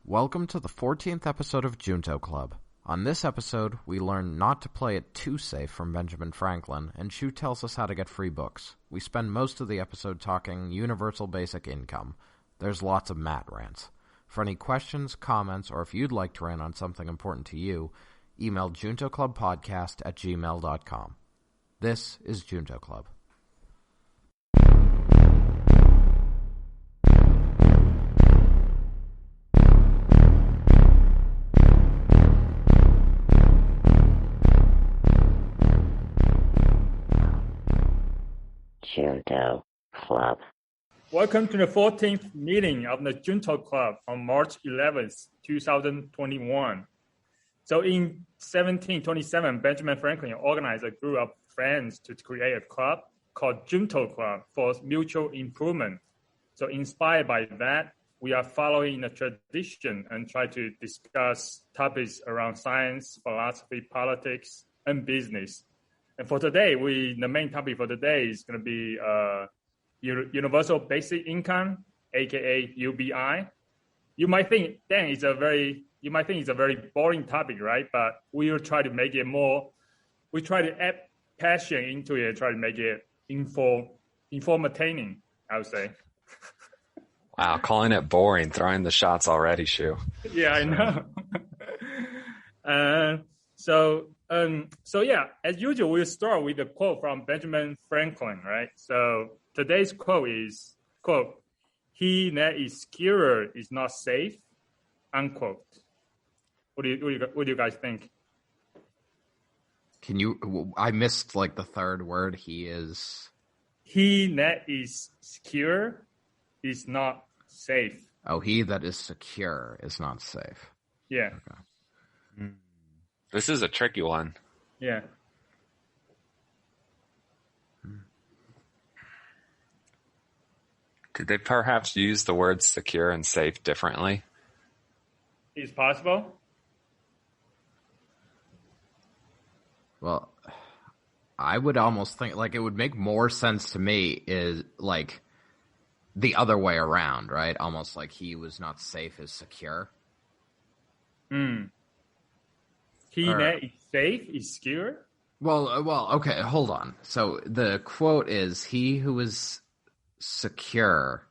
Welcome to the 14th episode of Junto Club. On this episode, we learn not to play it too safe from Benjamin Franklin, and Shu tells us how to get free books. We spend most of the episode talking universal basic income. There's lots of Matt rants. For any questions, comments, or if you'd like to rant on something important to you, email juntoclubpodcast@gmail.com. This is Junto Club. Junto Club. Welcome to the 14th meeting of the Junto Club on March 11th, 2021. So in 1727, Benjamin Franklin organized a group of friends to create a club called Junto Club for mutual improvement. So inspired by that, we are following the tradition and try to discuss topics around science, philosophy, politics, and business. And for today, the main topic for today is going to be universal basic income, aka UBI. You might think, dang, it's a very boring topic, right? But we will try to make it more. We try to add passion into it, try to make it informative, I would say. Wow, calling it boring, throwing the shots already, Shu. Yeah, I know. So yeah, as usual, we'll start with a quote from Benjamin Franklin, right? So today's quote is, quote, "He that is secure is not safe," unquote. What do you guys think? I missed like the third word. He that is secure is not safe. Oh, he that is secure is not safe. Yeah. Okay. This is a tricky one. Yeah. Did they perhaps use the words secure and safe differently? It's possible. Well, I would almost think like it would make more sense to me is like the other way around, right? Almost like he was not safe is secure. He that is safe is secure? Well, okay, hold on. So the quote is, "He who is secure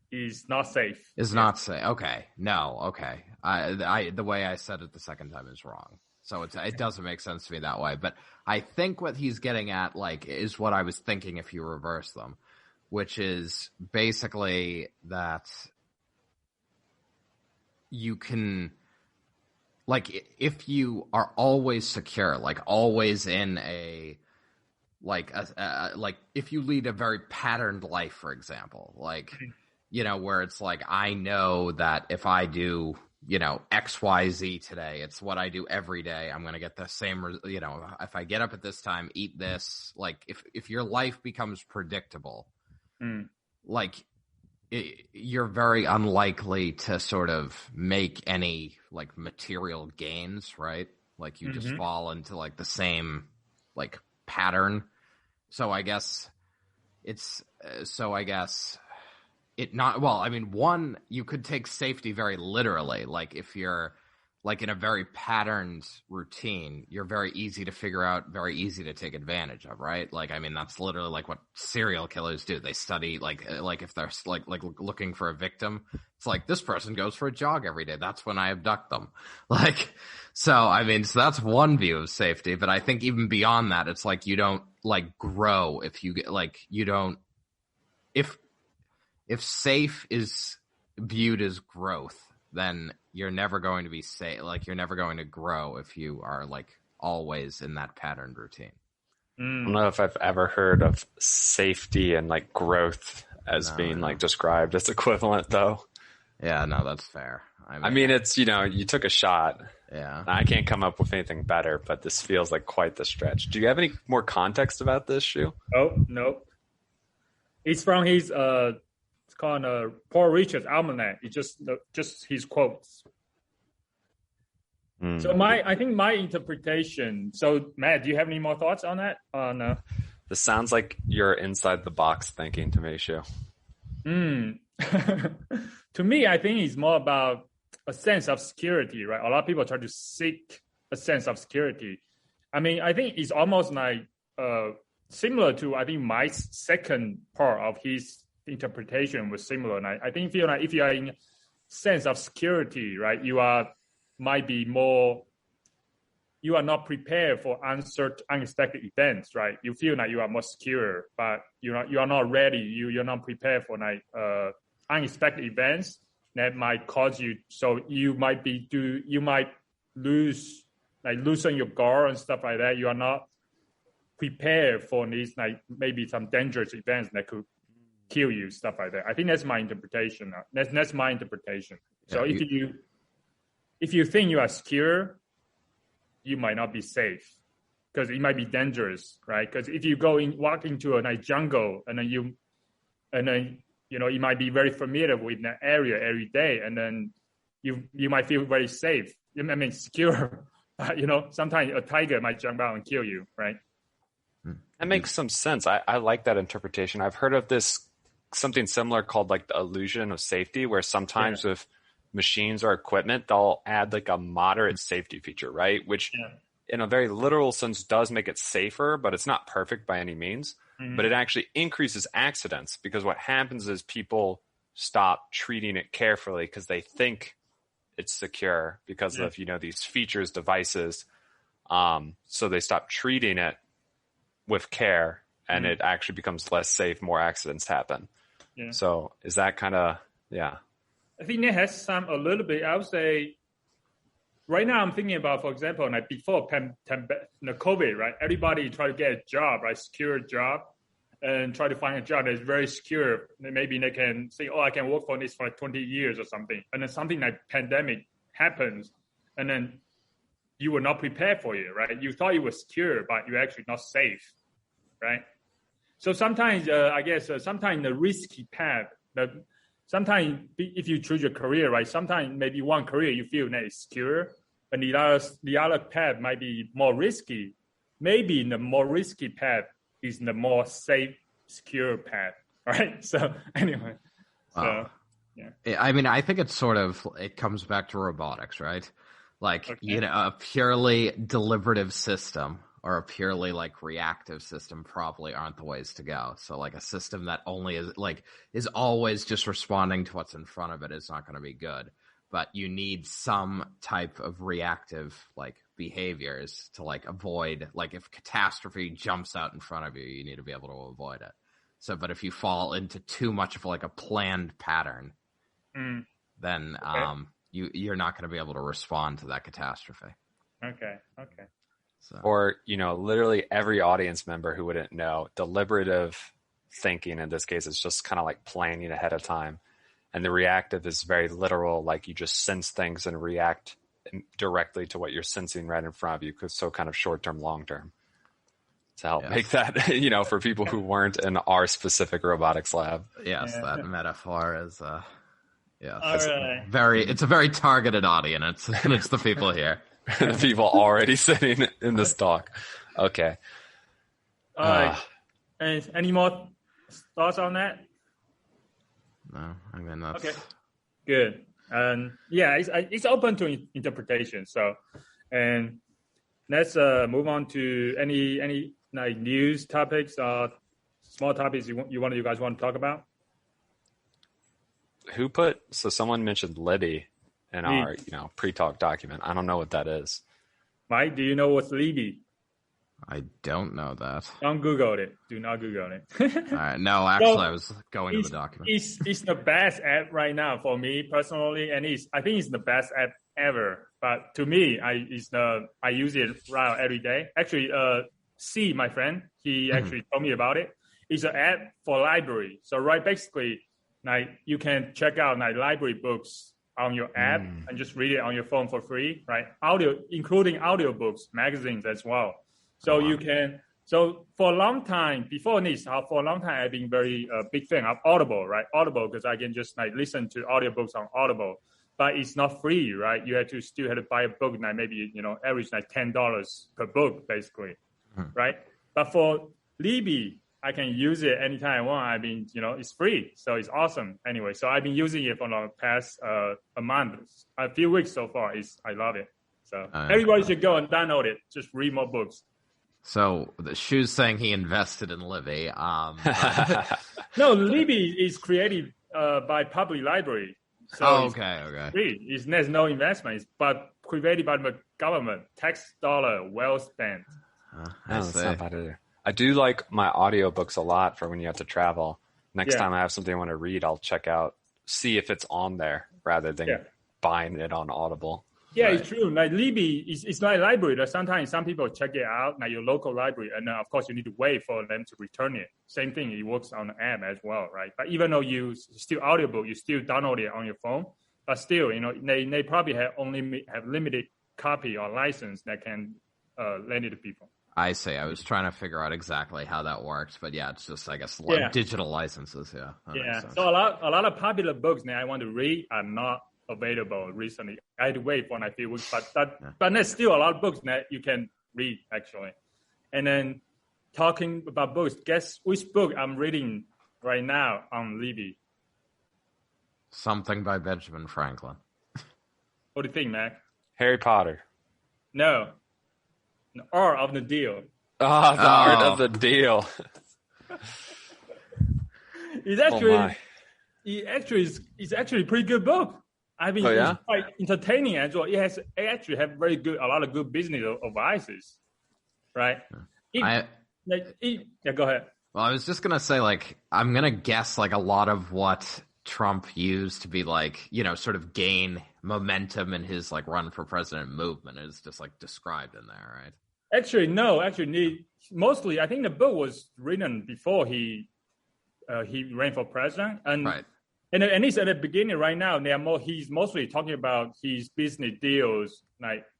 is not safe." Is not safe. Okay. No, okay. I the way I said it the second time is wrong. So it doesn't make sense to me that way. But I think what he's getting at, like, is what I was thinking if you reverse them, which is basically that you can, like, if you are always secure, like always in a, like if you lead a very patterned life, for example, like, you know, where it's like, I know that if I do, you know, XYZ today, it's what I do every day. I'm going to get the same, you know, if I get up at this time, eat this, like if your life becomes predictable, like you're very unlikely to sort of make any like material gains, right? Like you just fall into like the same like pattern. So I guess it not, well, I mean, one, you could take safety very literally. Like if you're like in a very patterned routine, you're very easy to figure out, very easy to take advantage of, right? Like, I mean, that's literally like what serial killers do. They study like if they're like looking for a victim, it's like, this person goes for a jog every day. That's when I abduct them. Like, so, I mean, so that's one view of safety. But I think even beyond that, it's like, you don't like grow if you get like, you don't, if safe is viewed as growth, then you're never going to be safe. Like you're never going to grow if you are like always in that patterned routine. I don't know if I've ever heard of safety and like growth as being like described as equivalent though. Yeah, no, that's fair. I mean, it's, you know, you took a shot. Yeah. I can't come up with anything better, but this feels like quite the stretch. Do you have any more context about this, Shu? Oh, no. It's from his, it's called Paul Richards' Almanac. It's just his quotes. So I think my interpretation. So Matt, do you have any more thoughts on that? No. This sounds like you're inside the box thinking to me, Shu. To me, I think it's more about a sense of security, right? A lot of people try to seek a sense of security. I mean, I think it's almost like similar to, I think my second part of his interpretation was similar. And I think feel like if you are in sense of security, right, you are not prepared for unexpected events, right? You feel like you are more secure, but you are not ready. You're not prepared for like unexpected events that might cause you. So you might loosen your guard and stuff like that. You are not prepared for these like maybe some dangerous events that could kill you, stuff like that. I think that's my interpretation. That's my interpretation. So if you think you are secure, you might not be safe because it might be dangerous, right? Because if you walk into a nice jungle and then you might be very familiar with that area every day, and then you might feel very safe. I mean, secure. Sometimes a tiger might jump out and kill you, right? That makes some sense. I like that interpretation. I've heard of something similar called like the illusion of safety, where sometimes with machines or equipment, they'll add like a moderate safety feature, right? Which in a very literal sense does make it safer, but it's not perfect by any means. Mm-hmm. But it actually increases accidents because what happens is people stop treating it carefully because they think it's secure because of, these features, devices. So they stop treating it with care and it actually becomes less safe, more accidents happen. Yeah. So is that kind of, I think that has a little bit, I would say, right now I'm thinking about, for example, like before COVID, right? Everybody try to get a job, right? Secure job and try to find a job that's very secure. Maybe they can say, I can work for this for like 20 years or something. And then something like pandemic happens and then you were not prepared for it, right? You thought you were secure, but you're actually not safe, right? So sometimes, sometimes the risky path, sometimes if you choose your career, right, sometimes maybe one career you feel that is secure, and the other path might be more risky. Maybe the more risky path is the more safe, secure path, right? So anyway, I mean, I think it comes back to robotics, right? Like, a purely deliberative system or a purely like reactive system probably aren't the ways to go. So like a system that only is always just responding to what's in front of it is not going to be good. But you need some type of reactive like behaviors to like avoid, like if catastrophe jumps out in front of you, you need to be able to avoid it. So, but if you fall into too much of like a planned pattern, then you're not going to be able to respond to that catastrophe. Okay. So. Or, literally every audience member who wouldn't know, deliberative thinking in this case is just kind of like planning ahead of time. And the reactive is very literal, like you just sense things and react directly to what you're sensing right in front of you. So kind of short-term, long-term. To help make that, for people who weren't in our specific robotics lab. Yes, that metaphor is, right. It's a very targeted audience, and it's the people here. The people already sitting in this talk. Okay. All right. Any more thoughts on that? No, I mean that's okay. Good. And it's open to interpretation. So, and let's move on to any like news topics or small topics you guys want to talk about. Someone mentioned Libby in our, pre-talk document. I don't know what that is. Mike, do you know what's Libby? I don't know that. Don't Google it. Do not Google it. All right. No, actually, I was going to the document. It's the best app right now for me personally, and I think it's the best app ever. But to me, I use it right every day. Actually, C, my friend, he actually told me about it. It's an app for library. So basically, like you can check out like library books on your app and just read it on your phone for free, right? Including audiobooks, magazines as well. So you can. So for a long time before this, I've been very big fan of Audible, right? Audible because I can just like listen to audiobooks on Audible, but it's not free, right? You still have to buy a book, like maybe average like $10 per book, basically, right? But for Libby, I can use it anytime I want. I mean, it's free, so it's awesome. Anyway, so I've been using it for the past a month, a few weeks so far. I love it. So everybody should go and download it. Just read more books. So the Shu's saying he invested in Libby. No, Libby is created by public library. So okay. free. There's no investment, but created by the government. Tax dollar well spent. That's not bad either. I do like my audiobooks a lot for when you have to travel. Next time I have something I want to read, I'll check out, see if it's on there rather than buying it on Audible. Yeah, It's true. Like Libby, it's like library. Sometimes some people check it out, like your local library, and of course you need to wait for them to return it. Same thing, it works on the app as well, right? But even though you still audiobook, you still download it on your phone. But still, they probably have limited copy or license that can lend it to people. I see. I was trying to figure out exactly how that works, but it's just, I guess, digital licences. Yeah. So a lot of popular books that I want to read are not available recently. I had to wait for a few weeks, but there's still a lot of books that you can read actually. And then talking about books, guess which book I'm reading right now on Libby? Something by Benjamin Franklin. What do you think, Mac? Harry Potter. No. The Art of the Deal. The Art of the Deal. It's actually a pretty good book. I mean, it's quite entertaining as well. It actually have a lot of good business advices, right? Go ahead. Well, I was just gonna say, I'm gonna guess, a lot of what Trump used to be sort of gain momentum in his run for president movement is just described in there, right? Actually, no. Mostly, I think the book was written before he ran for president, and right. And at least at the beginning, right now, he's mostly talking about his business deals,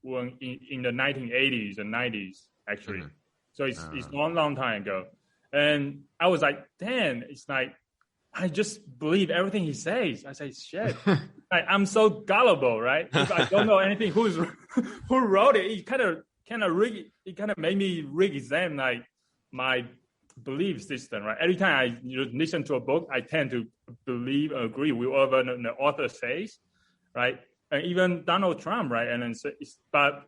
when in the 1980s and 90s, actually. Mm-hmm. So it's a long time ago, and I was like, damn, it's I just believe everything he says. I say, shit, I'm so gullible, right? If I don't know anything, who wrote it? It kind of made me re-examine my belief system, right? Every time I listen to a book, I tend to believe or agree with whatever the author says, right? And even Donald Trump, right? And then, but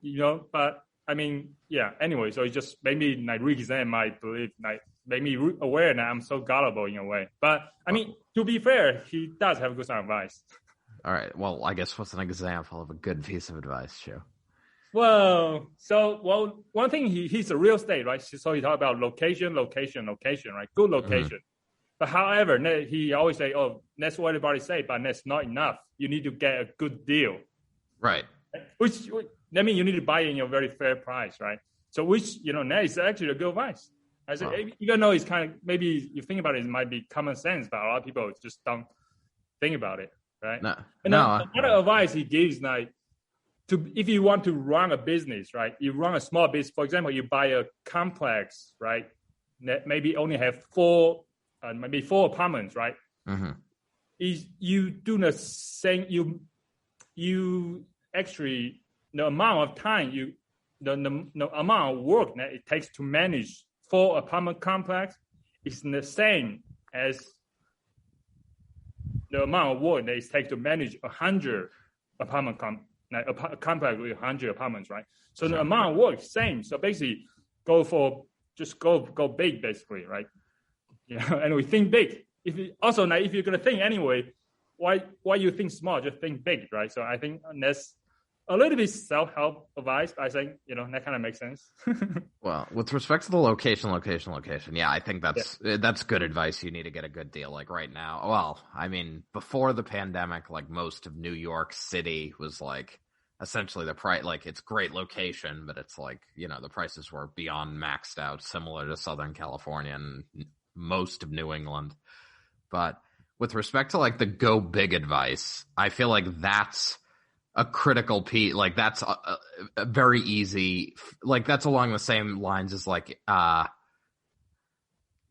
I mean, anyway, so it just made me re-examine my belief, made me aware that I'm so gullible in a way. But I mean, to be fair, he does have good advice. All right. Well, I guess what's an example of a good piece of advice, Joe? Well, one thing, he's a real estate, right? So he talk about location, right? Good location. Mm-hmm. But however, he always say, oh, that's what everybody say, but that's not enough. You need to get a good deal. Right. Which that means you need to buy in a very fair price, right? So that is actually a good advice. I said, even though it's kind of, maybe you think about it, it might be common sense, but a lot of people just don't think about it, right? Another advice he gives, if you want to run a business, right? You run a small business. For example, you buy a complex, right? That maybe only have four apartments, right? Mm-hmm. You do the same. You actually, the amount of time the amount of work that it takes to manage 4 apartment complex is the same as the amount of work that it takes to manage 100 apartment complex with 100 apartments, right? So the amount of work is same. So basically, go big, basically, right? And we think big. If you're gonna think anyway, why you think small? Just think big, right? So I think that's a little bit self-help advice. I think that kind of makes sense. Well, with respect to the location, I think that's good advice. You need to get a good deal. Right now, well, I mean, before the pandemic, most of New York City was essentially the price. It's great location, but it's the prices were beyond maxed out, similar to Southern California and most of New England. But with respect to the go big advice, I feel that's a critical piece. That's a very easy, that's along the same lines as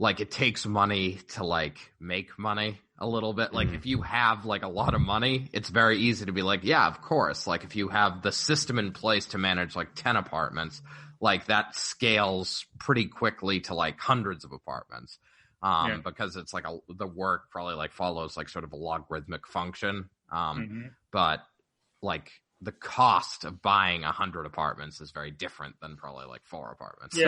it takes money to make money a little bit. If you have a lot of money, it's very easy to be yeah, of course. If you have the system in place to manage 10 apartments, that scales pretty quickly to hundreds of apartments. because it's like the work probably like follows like sort of a logarithmic function. Mm-hmm. But like the cost of buying 100 apartments is very different than probably like 4 apartments.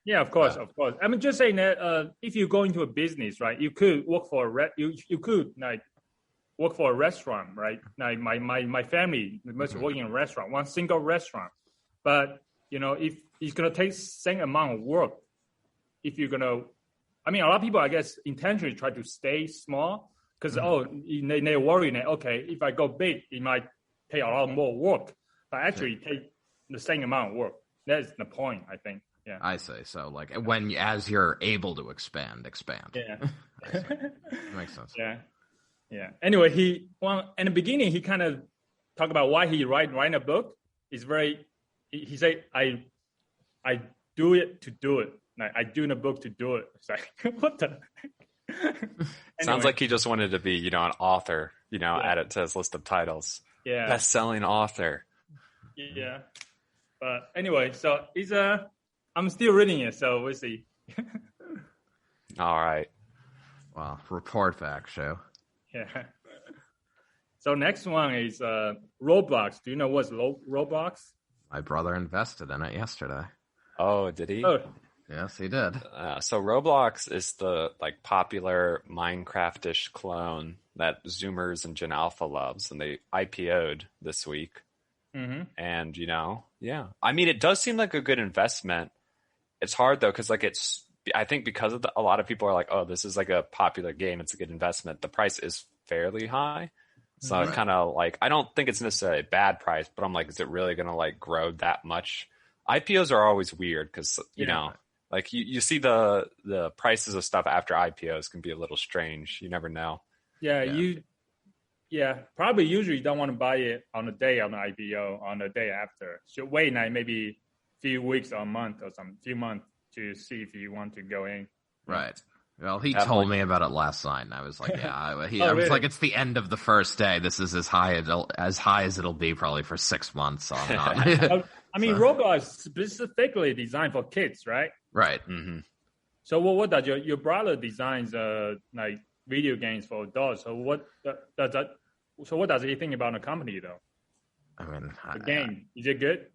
Yeah, of course. I mean, just saying that if you go into a business, right, you could work for you could like work for a restaurant, right? Like my family was working in a restaurant, one single restaurant. But if it's gonna take same amount of work, if you're gonna, I mean, a lot of people, I guess, intentionally try to stay small because they worry that okay, if I go big, it might take a lot more work, but actually take the same amount of work. That's the point, I think. Yeah, I see. So like as you're able to expand. Yeah, Makes sense. Yeah. Anyway, in the beginning, he kind of talked about why he writing a book. He said, I do it to do it. Like, I do in a book to do it. It's like, what the? Anyway. Sounds like he just wanted to be, an author, add it to his list of titles. Yeah. Best-selling author. Yeah. But anyway, so I'm still reading it, so we'll see. All right. Well, report back, show. Yeah. So next one is Roblox. Do you know what's Roblox? My brother invested in it yesterday. Oh, did he? Oh. Yes, he did. So Roblox is the popular Minecraft-ish clone that Zoomers and Gen Alpha loves, and they IPO'd this week. Mm-hmm. And I mean, it does seem like a good investment. It's hard though, because I think because of a lot of people are like, oh, this is like a popular game, it's a good investment. The price is fairly high. So I kind of I don't think it's necessarily a bad price, but I'm like, is it really going to grow that much? IPOs are always weird because, you see the prices of stuff after IPOs can be a little strange. You never know. Yeah, probably usually you don't want to buy it on the day of the IPO, on the day after. Should wait maybe a few weeks or a month or few months to see if you want to go in. Right. Well, he told me about it last night, and I was like, yeah. I was like, it's the end of the first day. This is as high as it'll be probably for 6 months. So I'm not. I mean, Roblox is specifically designed for kids, right? Right. Mm-hmm. So what does your brother designs video games for adults? So what does he think about the company though? I mean, the game, is it good?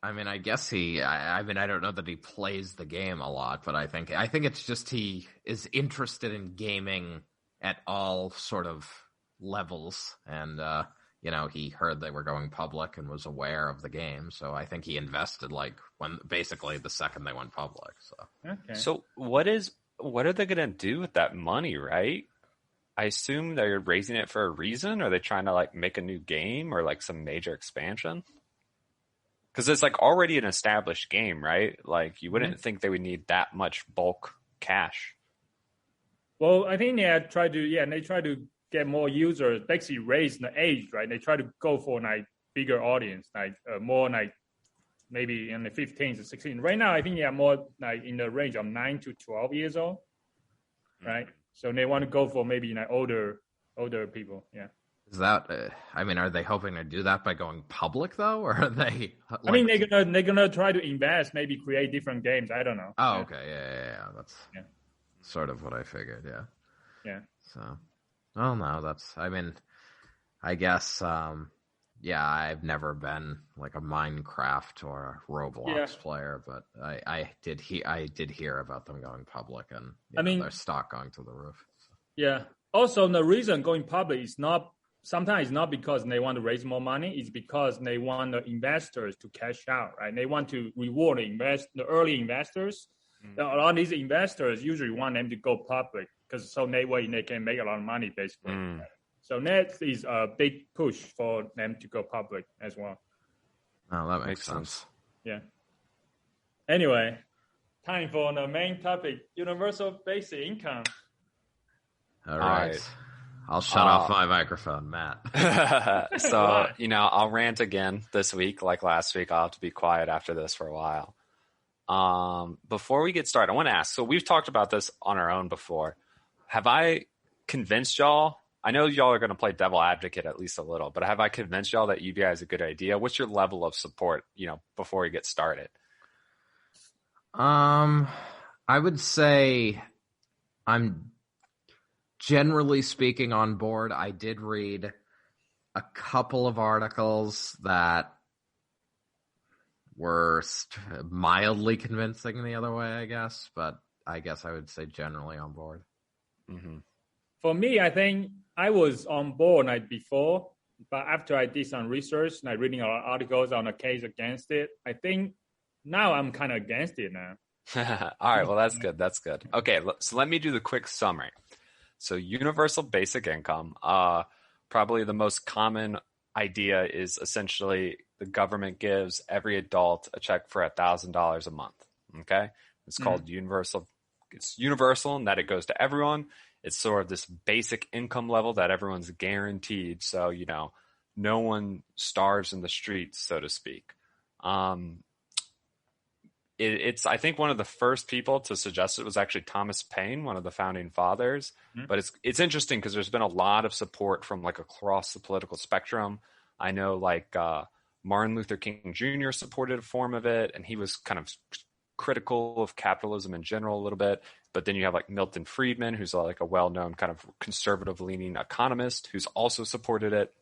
I mean, I guess I don't know that he plays the game a lot, but I think it's just he is interested in gaming at all sort of levels, and he heard they were going public and was aware of the game, so I think he invested basically the second they went public. So okay. So what are they going to do with that money, right? I assume they're raising it for a reason. Are they trying to make a new game or some major expansion? Because it's already an established game, right? You wouldn't think they would need that much bulk cash. Well, I think they try to get more users, basically raise the age, right? They try to go for bigger audience, more maybe in the 15 to 16. Right now, I think more in the range of 9 to 12 years old, right? So they want to go for maybe older people, yeah. Is that? I mean, are they hoping to do that by going public though, or are they? I mean, they're gonna try to invest, maybe create different games. I don't know. Oh, okay, yeah. That's sort of what I figured. Yeah. Yeah. So, well, no, that's. I mean, I guess. I've never been a Minecraft or a Roblox player, but I did hear about them going public and their stock going to the roof. So. Yeah. Also, the reason going public is sometimes not because they want to raise more money. It's because they want the investors to cash out, right? They want to reward the early investors. Mm-hmm. A lot of these investors usually want them to go public because that way they can make a lot of money, basically. Mm. So that is a big push for them to go public as well. Oh, that makes sense. Yeah. Anyway, time for the main topic, universal basic income. All right. I'll shut off my microphone, Matt. So, I'll rant again this week. Like last week, I'll have to be quiet after this for a while. Before we get started, I want to ask, so we've talked about this on our own before. Have I convinced y'all? I know y'all are going to play devil advocate at least a little, but have I convinced y'all that UBI is a good idea? What's your level of support, before we get started? I would say I'm generally speaking, on board. I did read a couple of articles that were mildly convincing the other way, I guess. But I guess I would say generally on board. Mm-hmm. For me, I think I was on board like before, but after I did some research, like reading a lot of articles on the case against it, I think now I'm kind of against it now. All right, well, that's good. That's good. Okay, so let me do the quick summary. So universal basic income, probably the most common idea is essentially the government gives every adult a check for $1,000 a month. Okay, it's called universal. It's universal in that it goes to everyone. It's sort of this basic income level that everyone's guaranteed. So, no one starves in the streets, so to speak. It's I think one of the first people to suggest it was actually Thomas Paine, one of the founding fathers. But it's interesting because there's been a lot of support from like across the political spectrum. I know like Martin Luther King Jr. supported a form of it, and he was kind of critical of capitalism in general a little bit. But then you have like Milton Friedman, who's like a well-known kind of conservative-leaning economist who's also supported it.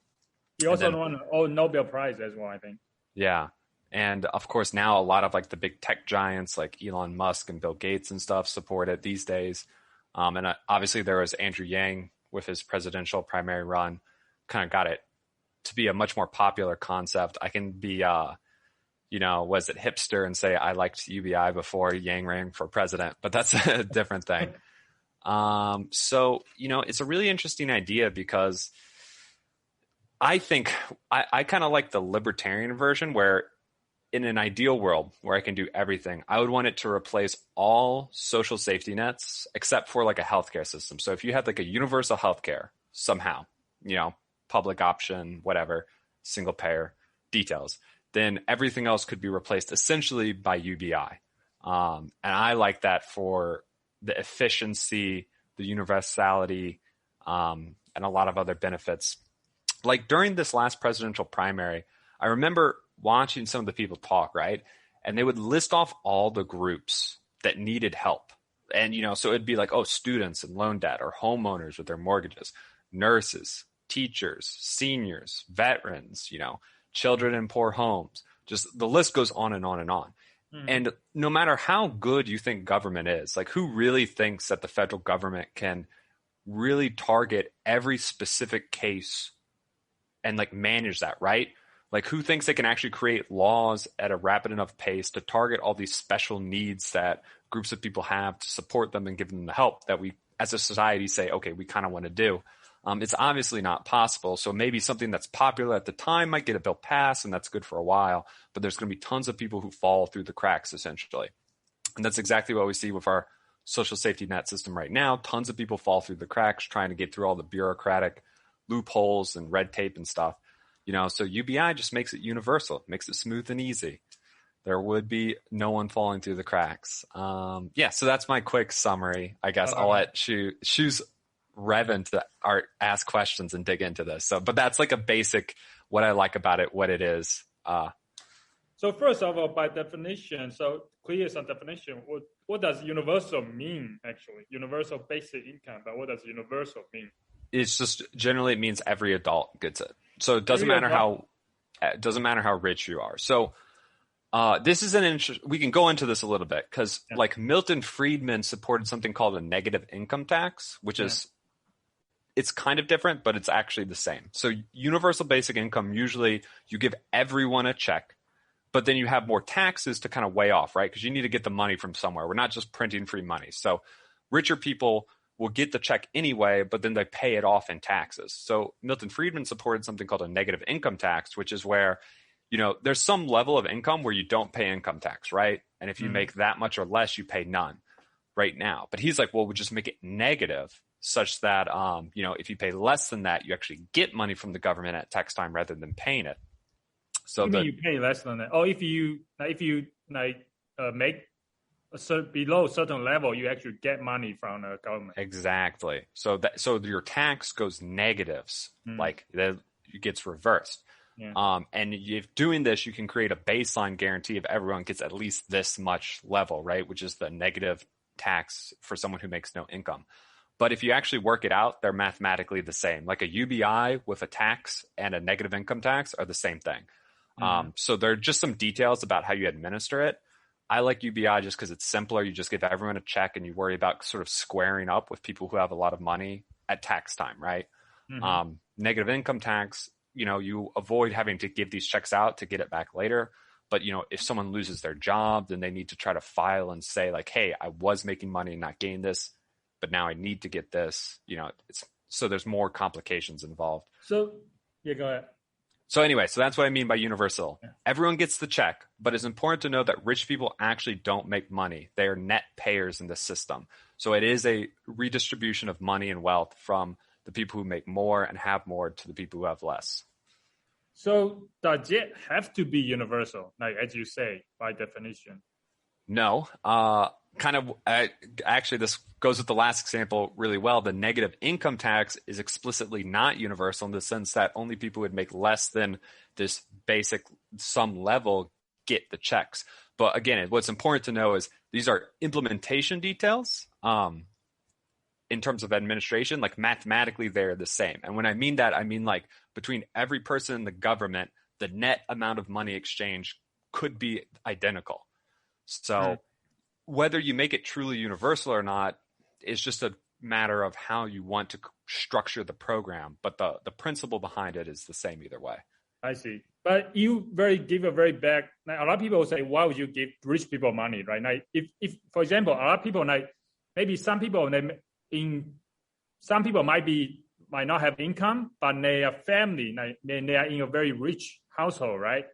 He also won a Nobel Prize as well, I think. Yeah. And of course, now a lot of like the big tech giants like Elon Musk and Bill Gates and stuff support it these days. And obviously there was Andrew Yang with his presidential primary run, kind of got it to be a much more popular concept. I can be, was it hipster and say I liked UBI before Yang ran for president, but that's a different thing. So, it's a really interesting idea because I think I kind of like the libertarian version where in an ideal world where I can do everything, I would want it to replace all social safety nets except for like a healthcare system. So if you had like a universal healthcare somehow, public option, whatever, single payer details, then everything else could be replaced essentially by UBI. And I like that for the efficiency, the universality, and a lot of other benefits. Like during this last presidential primary, I remember watching some of the people talk, right? And they would list off all the groups that needed help. And, so it'd be like, students and loan debt or homeowners with their mortgages, nurses, teachers, seniors, veterans, children in poor homes. Just the list goes on and on and on. And no matter how good you think government is, like who really thinks that the federal government can really target every specific case and like manage that, right? Like who thinks they can actually create laws at a rapid enough pace to target all these special needs that groups of people have to support them and give them the help that we as a society say, okay, we kind of want to do. It's obviously not possible. So maybe something that's popular at the time might get a bill passed and that's good for a while, but there's going to be tons of people who fall through the cracks essentially. And that's exactly what we see with our social safety net system right now. Tons of people fall through the cracks trying to get through all the bureaucratic loopholes and red tape and stuff. So UBI just makes it universal, makes it smooth and easy. There would be no one falling through the cracks. So that's my quick summary. I guess I'll let Shu's Revan to ask questions and dig into this. So, but that's like a basic, what I like about it, what it is. So first of all, by definition, so clear some definition. What does universal mean actually? Universal basic income, but what does universal mean? It's just generally it means every adult gets it. So it doesn't matter how rich you are. So this is we can go into this a little bit because like Milton Friedman supported something called a negative income tax, which is it's kind of different, but it's actually the same. So universal basic income, usually you give everyone a check, but then you have more taxes to kind of weigh off, right? Because you need to get the money from somewhere. We're not just printing free money. So richer people will get the check anyway, but then they pay it off in taxes. So Milton Friedman supported something called a negative income tax, which is where, there's some level of income where you don't pay income tax, right? And if you make that much or less, you pay none right now. But he's like, well, we'll just make it negative such that, if you pay less than that, you actually get money from the government at tax time rather than paying it. So you pay less than that. Or if you make below a certain level, you actually get money from the government. Exactly. So your tax goes negatives, like it gets reversed. Yeah. And if doing this, you can create a baseline guarantee if everyone gets at least this much level, right? Which is the negative tax for someone who makes no income. But if you actually work it out, they're mathematically the same. Like a UBI with a tax and a negative income tax are the same thing. So there are just some details about how you administer it. I like UBI just because it's simpler. You just give everyone a check and you worry about sort of squaring up with people who have a lot of money at tax time, right? Negative income tax, you avoid having to give these checks out to get it back later. But, if someone loses their job, then they need to try to file and say like, hey, I was making money and not getting this, but now I need to get this, so there's more complications involved. So, yeah, go ahead. So anyway, so that's what I mean by universal. Yeah. Everyone gets the check, but it's important to know that rich people actually don't make money. They are net payers in the system. So it is a redistribution of money and wealth from the people who make more and have more to the people who have less. So does it have to be universal, like as you say, by definition? No. Actually, this goes with the last example really well. The negative income tax is explicitly not universal in the sense that only people who would make less than this basic sum level get the checks. But again, what's important to know is these are implementation details. In terms of administration, like mathematically, they're the same. And when I mean that, I mean like between every person in the government, the net amount of money exchanged could be identical. So whether you make it truly universal or not is just a matter of how you want to structure the program. But the principle behind it is the same either way. I see. But you give a very bad, like a lot of people will say, why would you give rich people money, right? Like if for example, a lot of people, like maybe some people might not have income, but they are family, like they are in a very rich household, right?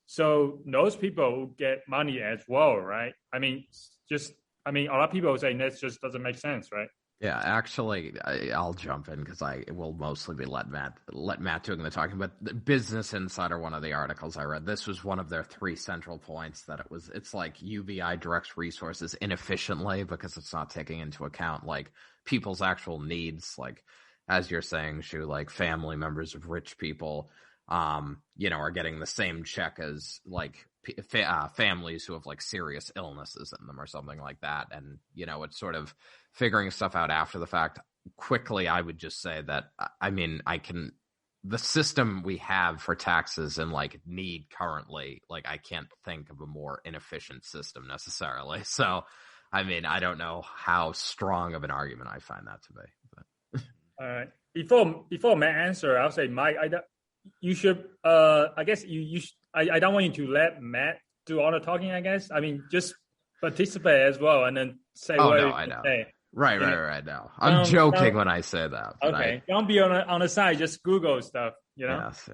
So those people get money as well, right? I mean, a lot of people say that just doesn't make sense, right? Yeah, actually, I'll jump in because I will mostly be let Matt doing the talking. But the Business Insider, one of the articles I read, this was one of their 3 central points, that it's like UBI directs resources inefficiently because it's not taking into account like people's actual needs, like as you're saying, Shu, like family members of rich people, are getting the same check as like families who have like serious illnesses in them or something like that. And, it's sort of figuring stuff out after the fact. Quickly, I would just say that, the system we have for taxes and like need currently, like I can't think of a more inefficient system necessarily. So, I don't know how strong of an argument I find that to be. All right. Before Matt answer, I'll say, Mike, you should, I guess I don't want you to let Matt do all the talking, I guess. Just participate as well and then say what you say. Right now. I'm joking when I say that. Okay. Don't be on the side, just Google stuff, Yes.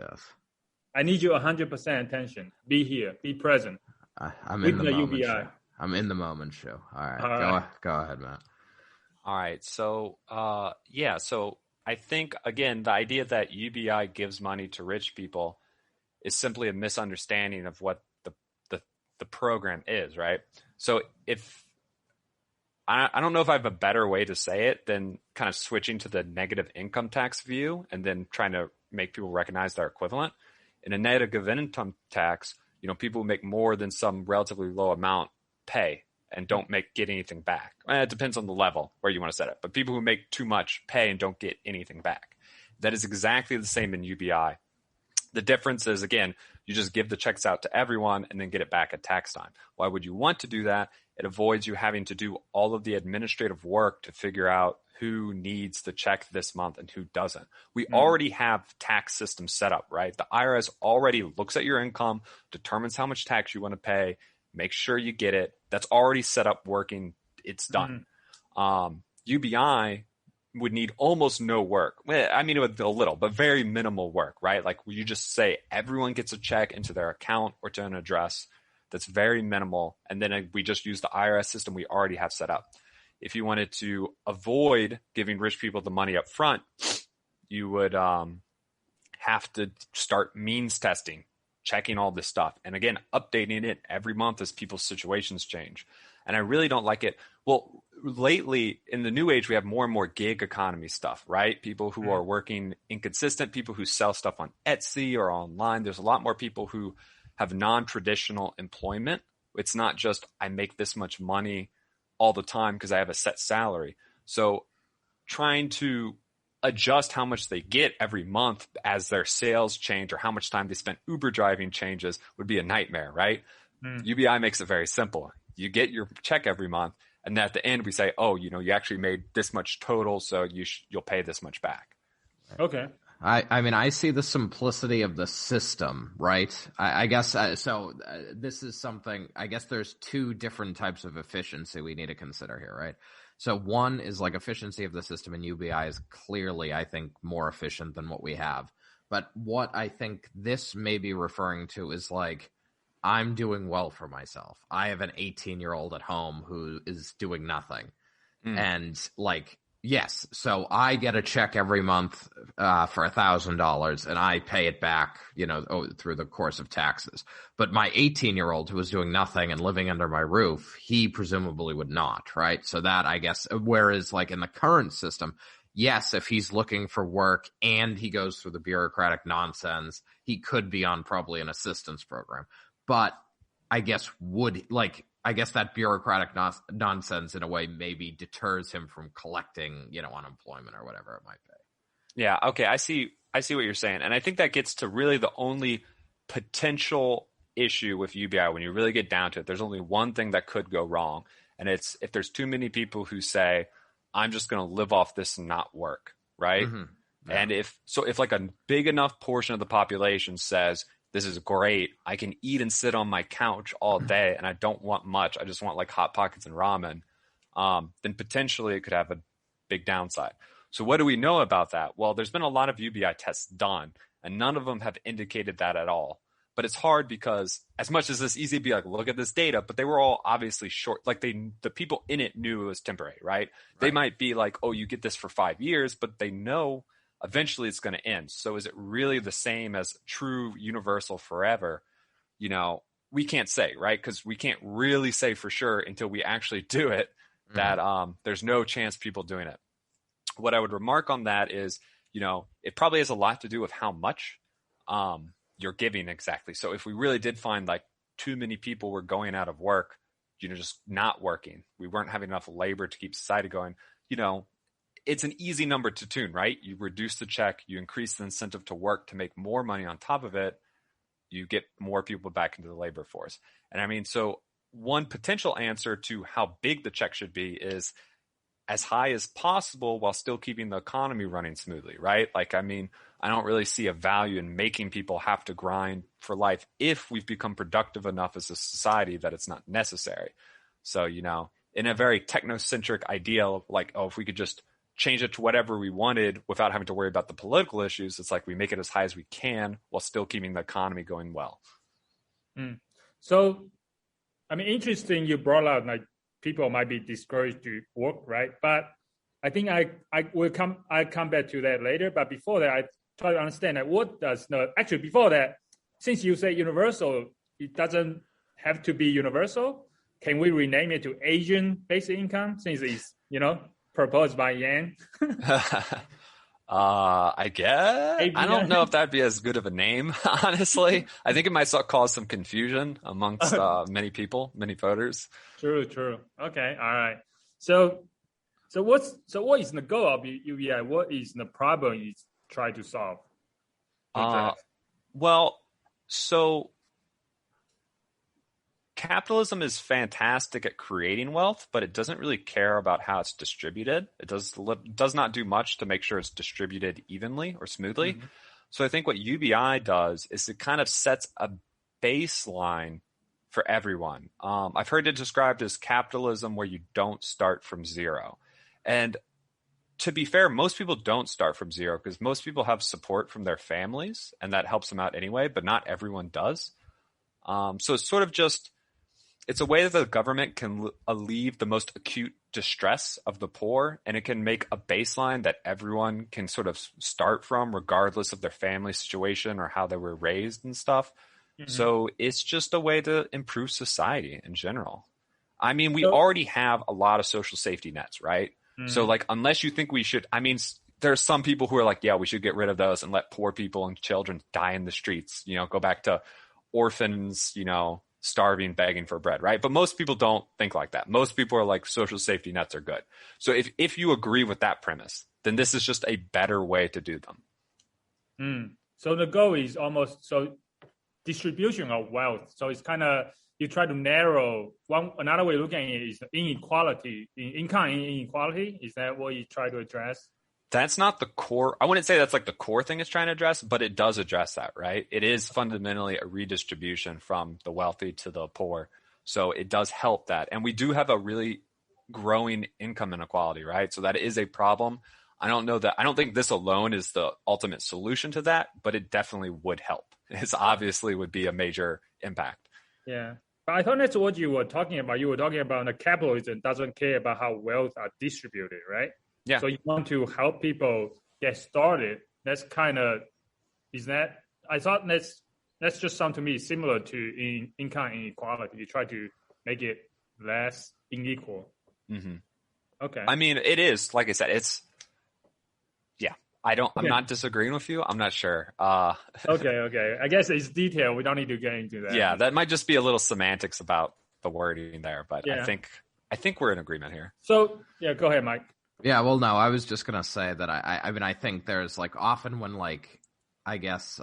I need you 100% attention. Be here. Be present. I'm in the moment, UBI. I'm in the moment, Shu. All right. Go ahead, Matt. All right. So, so I think, again, the idea that UBI gives money to rich people is simply a misunderstanding of what the program is, right? So if I don't know if I have a better way to say it than kind of switching to the negative income tax view and then trying to make people recognize their equivalent. In a negative income tax, people who make more than some relatively low amount pay and don't get anything back. It depends on the level where you want to set it. But people who make too much pay and don't get anything back. That is exactly the same in UBI. The difference is, again, you just give the checks out to everyone and then get it back at tax time. Why would you want to do that? It avoids you having to do all of the administrative work to figure out who needs the check this month and who doesn't. We already have tax systems set up, right? The IRS already looks at your income, determines how much tax you want to pay, make sure you get it. That's already set up working. It's done. UBI would need almost no work. It would a little, but very minimal work, right? Like you just say everyone gets a check into their account or to an address. That's very minimal. And then we just use the IRS system we already have set up. If you wanted to avoid giving rich people the money up front, you would have to start means testing, checking all this stuff. And again, updating it every month as people's situations change. And I really don't like it. Well, lately in the new age, we have more and more gig economy stuff, right? People who are working inconsistent, people who sell stuff on Etsy or online. There's a lot more people who have non-traditional employment. It's not just I make this much money all the time because I have a set salary. So trying to adjust how much they get every month as their sales change or how much time they spend Uber driving changes would be a nightmare, right? UBI makes it very simple. You get your check every month, and then at the end we say, oh, you actually made this much total, so you'll pay this much back. Okay. I mean, I see the simplicity of the system, right? I guess this is something. I guess there's two different types of efficiency we need to consider here, right? So one is like efficiency of the system, and UBI is clearly, I think, more efficient than what we have. But what I think this may be referring to is like, I'm doing well for myself. I have an 18-year-old at home who is doing nothing. And like, yes, so I get a check every month for $1,000 and I pay it back, through the course of taxes. But my 18-year-old who is doing nothing and living under my roof, he presumably would not, right? So that, I guess, whereas like in the current system, yes, if he's looking for work and he goes through the bureaucratic nonsense, he could be on probably an assistance program. But I guess that bureaucratic nonsense in a way maybe deters him from collecting, unemployment or whatever it might be. Yeah. Okay. I see what you're saying. And I think that gets to really the only potential issue with UBI when you really get down to it. There's only one thing that could go wrong. And it's if there's too many people who say, I'm just going to live off this and not work. Right. Mm-hmm. Yeah. And if like a big enough portion of the population says, this is great, I can eat and sit on my couch all day and I don't want much, I just want like Hot Pockets and ramen, then potentially it could have a big downside. So what do we know about that? Well, there's been a lot of UBI tests done and none of them have indicated that at all. But it's hard because as much as it's easy to be like, look at this data, but they were all obviously short. Like the people in it knew it was temporary, right? They might be like, oh, you get this for 5 years, but they know eventually it's going to end. So is it really the same as true universal forever? We can't say, right? Because we can't really say for sure until we actually do it that there's no chance people doing it. What I would remark on that is, it probably has a lot to do with how much you're giving exactly. So if we really did find like too many people were going out of work, just not working, we weren't having enough labor to keep society going, it's an easy number to tune, right? You reduce the check, you increase the incentive to work to make more money on top of it, you get more people back into the labor force. And I mean, so one potential answer to how big the check should be is as high as possible while still keeping the economy running smoothly, right? Like, I mean, I don't really see a value in making people have to grind for life if we've become productive enough as a society that it's not necessary. So, in a very technocentric ideal, like, oh, if we could just change it to whatever we wanted without having to worry about the political issues, it's like we make it as high as we can while still keeping the economy going well. So, I mean, interesting you brought out like people might be discouraged to work, right? But I think I come back to that later. But before that, I try to understand that actually before that, since you say universal, it doesn't have to be universal. Can we rename it to Asian basic income since it's, proposed by Yang? I guess. I don't know if that'd be as good of a name, honestly. I think it might cause some confusion amongst many people, many voters. True. Okay, all right. So what is the goal of UBI? What is the problem you try to solve? So capitalism is fantastic at creating wealth, but it doesn't really care about how it's distributed. It does not do much to make sure it's distributed evenly or smoothly. Mm-hmm. So I think what UBI does is it kind of sets a baseline for everyone. I've heard it described as capitalism where you don't start from zero. And to be fair, most people don't start from zero because most people have support from their families and that helps them out anyway, but not everyone does. So it's sort of just, it's a way that the government can alleviate the most acute distress of the poor, and it can make a baseline that everyone can sort of start from regardless of their family situation or how they were raised and stuff. Mm-hmm. So it's just a way to improve society in general. I mean, we already have a lot of social safety nets, right? Mm-hmm. So like, unless you think we should, I mean, there's some people who are like, yeah, we should get rid of those and let poor people and children die in the streets, go back to orphans, starving, begging for bread, right? But most people don't think like that. Most people are like social safety nets are good. So if you agree with that premise, then this is just a better way to do them. So the goal is almost distribution of wealth. So it's kind of you try to narrow another way of looking at it is inequality, income inequality. Is that what you try to address? That's not the core. I wouldn't say that's like the core thing it's trying to address, but it does address that, right? It is fundamentally a redistribution from the wealthy to the poor. So it does help that. And we do have a really growing income inequality, right? So that is a problem. I don't think this alone is the ultimate solution to that, but it definitely would help. It obviously would be a major impact. Yeah. But I thought that's what you were talking about. You were talking about the capitalism doesn't care about how wealth are distributed, right? Yeah. So you want to help people get started. That's kind of, I thought that's just sound to me similar to income inequality. You try to make it less unequal. Mm-hmm. Okay. I mean, it is, like I said, I'm not disagreeing with you. I'm not sure. Okay. I guess it's detail. We don't need to get into that. Yeah, that might just be a little semantics about the wording there, but yeah. I think we're in agreement here. So yeah, go ahead, Mike. Yeah, well, no, I was just gonna say that I mean, I think there's like often when like I guess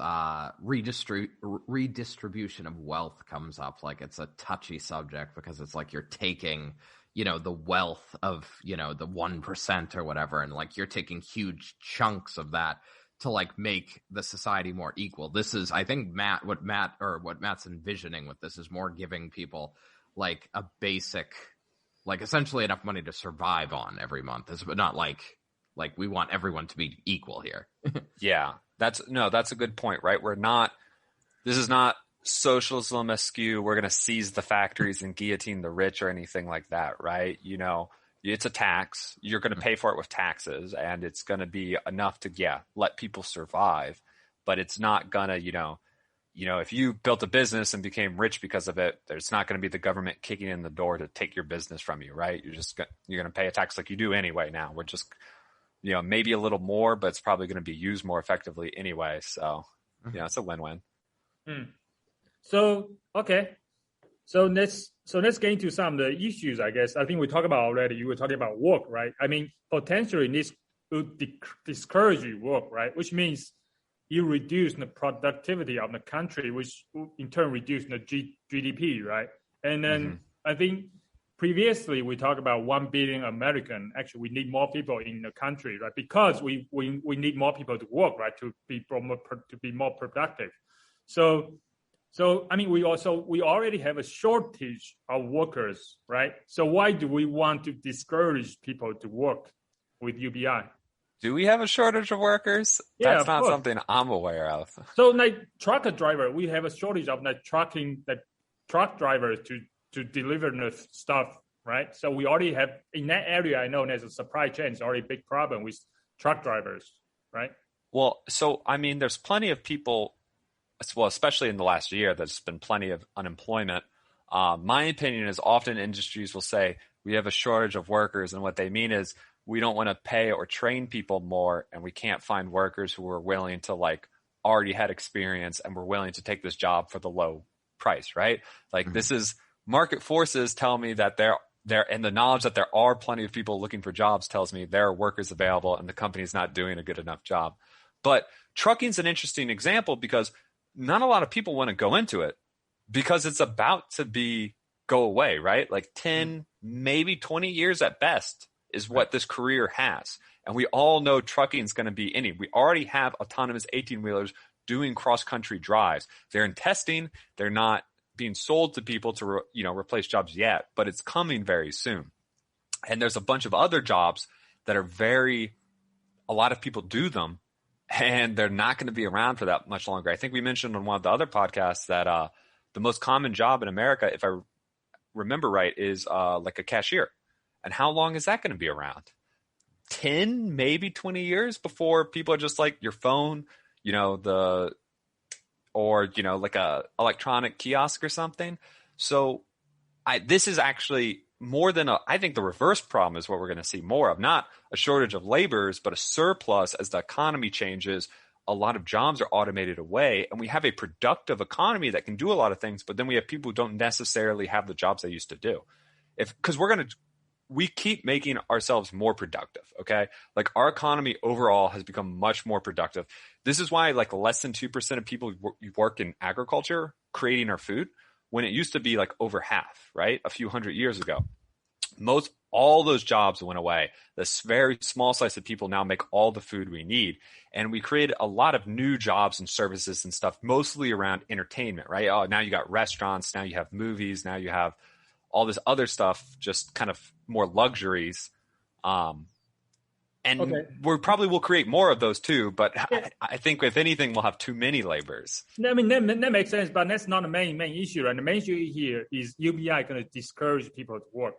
redistribution of wealth comes up, like it's a touchy subject because it's like you're taking, the wealth of, the 1% or whatever, and like you're taking huge chunks of that to like make the society more equal. This is, I think, what Matt's envisioning with this is more giving people like a basic, like essentially enough money to survive on every month, but not like we want everyone to be equal here. Yeah, that's a good point, right? This is not socialism askew. We're going to seize the factories and guillotine the rich or anything like that, right? It's a tax. You're going to pay for it with taxes, and it's going to be enough to, let people survive. But it's not going to, if you built a business and became rich because of it, there's not going to be the government kicking in the door to take your business from you, right? You're going to pay a tax like you do anyway now. We're just, maybe a little more, but it's probably going to be used more effectively anyway. So, it's a win-win. So, okay. So let's get into some of the issues, I guess. I think we talked about already. You were talking about work, right? I mean, potentially this would discourage you work, right? Which means you reduce the productivity of the country, which in turn reduce the GDP, right? And then I think previously we talked about 1 billion American. Actually, we need more people in the country, right? Because we need more people to work, right? To be more productive. So I mean, we already have a shortage of workers, right? So why do we want to discourage people to work with UBI? Do we have a shortage of workers? Yeah, that's not something I'm aware of. So like trucker driver, we have a shortage of truck drivers to deliver the stuff, right? So we already have in that area. I know there's a supply chain. It's already a big problem with truck drivers, right? Well, so I mean, there's plenty of people. Well, especially in the last year, there's been plenty of unemployment. My opinion is often industries will say we have a shortage of workers, and what they mean is we don't want to pay or train people more, and we can't find workers who are willing to like already had experience and were willing to take this job for the low price, right? Like this is market forces tell me that there and the knowledge that there are plenty of people looking for jobs tells me there are workers available and the company's not doing a good enough job. But trucking's an interesting example because not a lot of people want to go into it because it's about to go away, right? Like 10, maybe 20 years at best is what this career has. And we all know trucking is going to be we already have autonomous 18-wheelers doing cross-country drives. They're in testing. They're not being sold to people to, replace jobs yet, but it's coming very soon. And there's a bunch of other jobs that are a lot of people do them, and they're not going to be around for that much longer. I think we mentioned on one of the other podcasts that the most common job in America, if I remember right, is like a cashier. And how long is that going to be around? 10, maybe 20 years before people are just like your phone, like a electronic kiosk or something. So this is actually more than I think the reverse problem is what we're going to see more of, not a shortage of laborers, but a surplus as the economy changes a lot of jobs are automated away, and we have a productive economy that can do a lot of things, but then we have people who don't necessarily have the jobs they used to do. Because we keep making ourselves more productive, okay? Like our economy overall has become much more productive. This is why like less than 2% of people work in agriculture creating our food, when it used to be like over half, right? A few hundred years ago. All those jobs went away. This very small slice of people now make all the food we need. And we created a lot of new jobs and services and stuff, mostly around entertainment, right? Oh, now you got restaurants, now you have movies, now you have all this other stuff, just kind of more luxuries. We probably will create more of those too, but I think if anything, we'll have too many laborers. I mean, that makes sense, but that's not the main issue, right? The main issue here is UBI going to discourage people to work.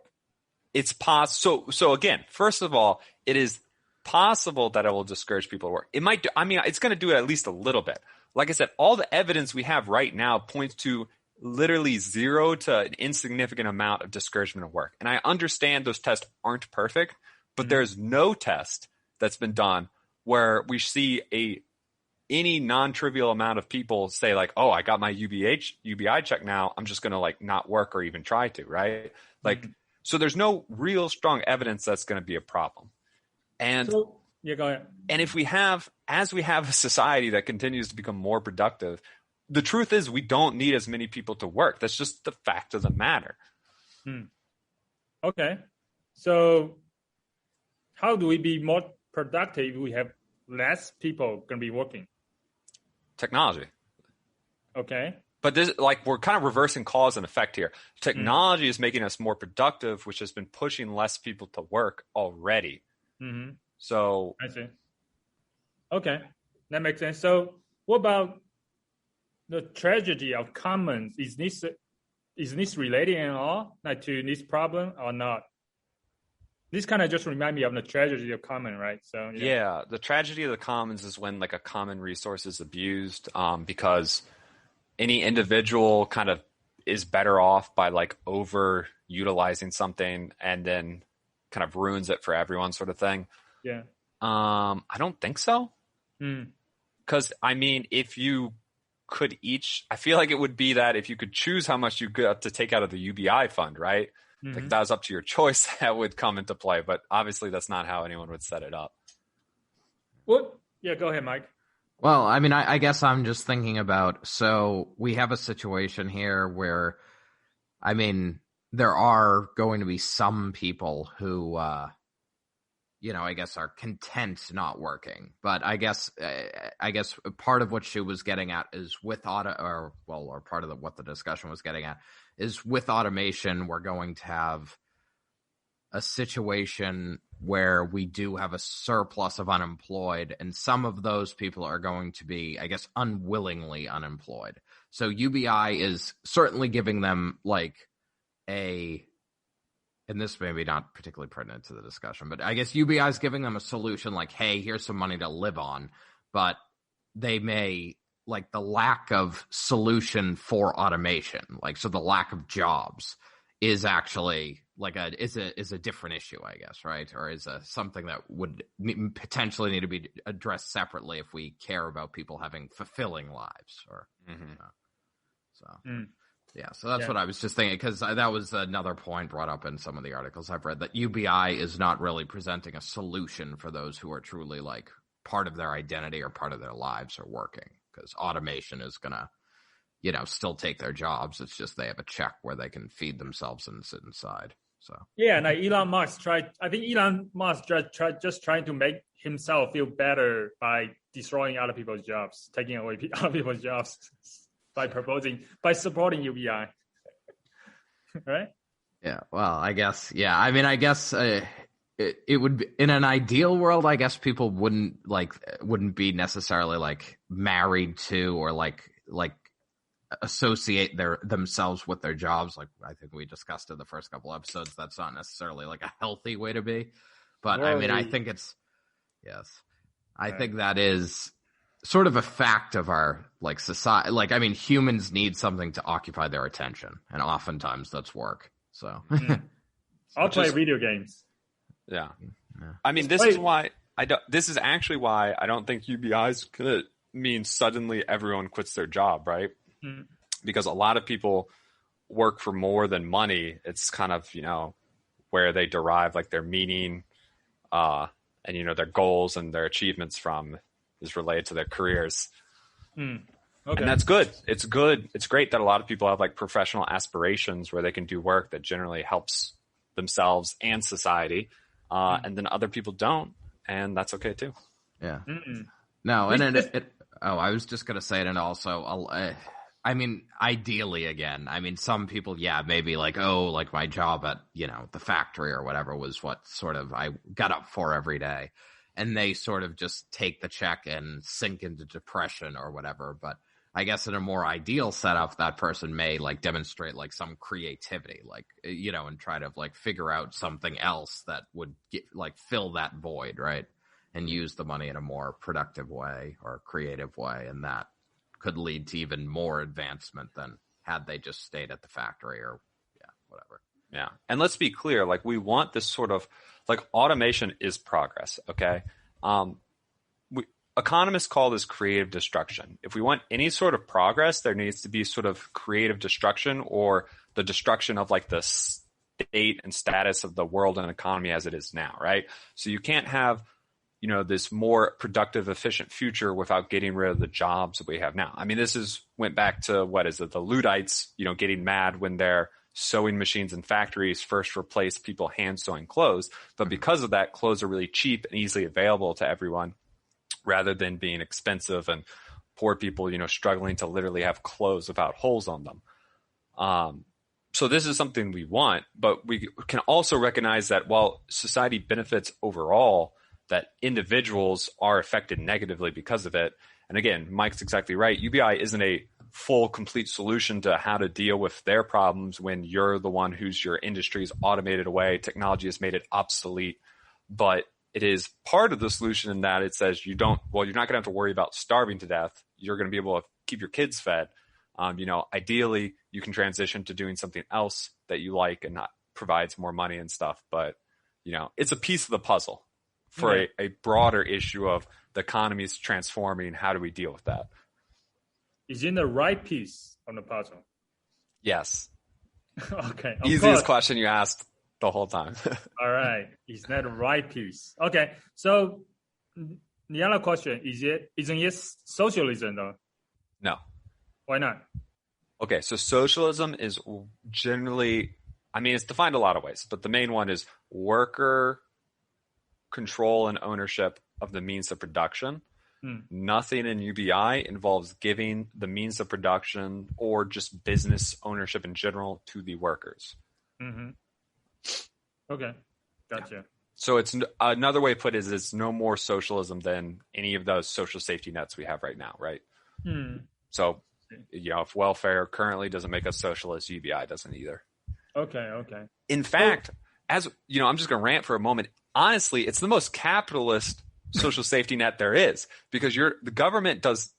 It's possible. So again, first of all, it is possible that it will discourage people to work. It might. It's going to do it at least a little bit. Like I said, all the evidence we have right now points to literally 0 to an insignificant amount of discouragement of work. And I understand those tests aren't perfect, but there's no test that's been done where we see any non-trivial amount of people say like, oh, I got my UBI check now, I'm just going to like not work or even try to, right? Like, so there's no real strong evidence that's going to be a problem. And go ahead. And if as we have a society that continues to become more productive, the truth is we don't need as many people to work. That's just the fact of the matter. Okay. So how do we be more productive if we have less people going to be working? Technology. Okay. But this, like, we're kind of reversing cause and effect here. Technology is making us more productive, which has been pushing less people to work already. So I see. Okay, that makes sense. So what about the tragedy of commons? Is this related at all, like to this problem or not? This kind of just remind me of the tragedy of commons, right? So yeah, the tragedy of the commons is when like a common resource is abused, because any individual kind of is better off by like over utilizing something and then kind of ruins it for everyone, sort of thing. Yeah. I don't think so. Because I mean, if you could I feel like it would be that if you could choose how much you got to take out of the UBI fund, right? Like that was up to your choice, that would come into play. But obviously that's not how anyone would set it up. Well, yeah, go ahead, Mike. Well, I mean, I guess I'm just thinking about, so we have a situation here where, I mean, there are going to be some people who, I guess are content not working. But I guess part of what she was getting at is with or part of what the discussion was getting at is with automation, we're going to have a situation where we do have a surplus of unemployed, and some of those people are going to be, I guess, unwillingly unemployed. So UBI is certainly giving them like and this may be not particularly pertinent to the discussion, but I guess UBI is giving them a solution like, hey, here's some money to live on, but they may like the lack of solution for automation, like, so the lack of jobs is actually like is a different issue, I guess, right? Or is something that would potentially need to be addressed separately if we care about people having fulfilling lives, or yeah. So that's what I was just thinking, because that was another point brought up in some of the articles I've read, that UBI is not really presenting a solution for those who are truly like part of their identity or part of their lives are working, because automation is gonna still take their jobs. It's just they have a check where they can feed themselves and sit inside. So yeah, like Elon Musk tried just trying to make himself feel better by destroying other people's jobs, taking away other people's jobs by supporting UBI. Right? Yeah. Well, I guess. Yeah. I mean, I guess it would be, in an ideal world, I guess people wouldn't be necessarily like married to or like associate themselves with their jobs. Like I think we discussed in the first couple episodes, that's not necessarily like a healthy way to be. But I mean, I think I think that is sort of a fact of our like society. Like, I mean, humans need something to occupy their attention, and oftentimes that's work. So I'll play video games. Yeah. I mean, this is actually why I don't think UBI is gonna mean suddenly everyone quits their job, right? Mm. Because a lot of people work for more than money. It's kind of, where they derive like their meaning and, their goals and their achievements from is related to their careers. Mm. Okay. And that's good. It's good. It's great that a lot of people have like professional aspirations where they can do work that generally helps themselves and society. And then other people don't. And that's okay too. Yeah. Mm-mm. No, and I was just going to say it, and also, I mean, ideally, again, I mean, some people, maybe like, like my job at, the factory or whatever was what sort of I got up for every day. And they sort of just take the check and sink into depression or whatever. But I guess in a more ideal setup, that person may like demonstrate like some creativity, like, and try to like figure out something else that would fill that void, right? And use the money in a more productive way or creative way. And that could lead to even more advancement than had they just stayed at the factory or whatever. Yeah. And let's be clear, like we want this sort of like automation is progress. Okay. Economists call this creative destruction. If we want any sort of progress, there needs to be sort of creative destruction or the destruction of like the state and status of the world and economy as it is now. Right. So you can't have, this more productive, efficient future without getting rid of the jobs that we have now. I mean, went back to the Luddites, getting mad when their sewing machines in factories first replaced people hand sewing clothes. But because of that, clothes are really cheap and easily available to everyone rather than being expensive and poor people, struggling to literally have clothes without holes on them. So this is something we want, but we can also recognize that while society benefits overall, that individuals are affected negatively because of it. And again, Mike's exactly right. UBI isn't a full, complete solution to how to deal with their problems when you're the one whose your industry is automated away. Technology has made it obsolete, but it is part of the solution in that it says you're not going to have to worry about starving to death. You're going to be able to keep your kids fed. Ideally you can transition to doing something else that you like and that provides more money and stuff. But, it's a piece of the puzzle for a broader issue of the economy's transforming. How do we deal with that? Is in the right piece on the puzzle? Yes. Okay. Easiest question you asked the whole time. All right. Is that the right piece? Okay. So the other question, isn't it socialism though? No. Why not? Okay. So socialism is generally, it's defined a lot of ways, but the main one is worker control and ownership of the means of production. Nothing in UBI involves giving the means of production or just business ownership in general to the workers. Mm-hmm. Okay. Gotcha. Yeah. So it's another way to put it is it's no more socialism than any of those social safety nets we have right now, right? So, if welfare currently doesn't make us socialist, UBI doesn't either. Okay. In fact, as I'm just going to rant for a moment. Honestly, it's the most capitalist social safety net there is because the government does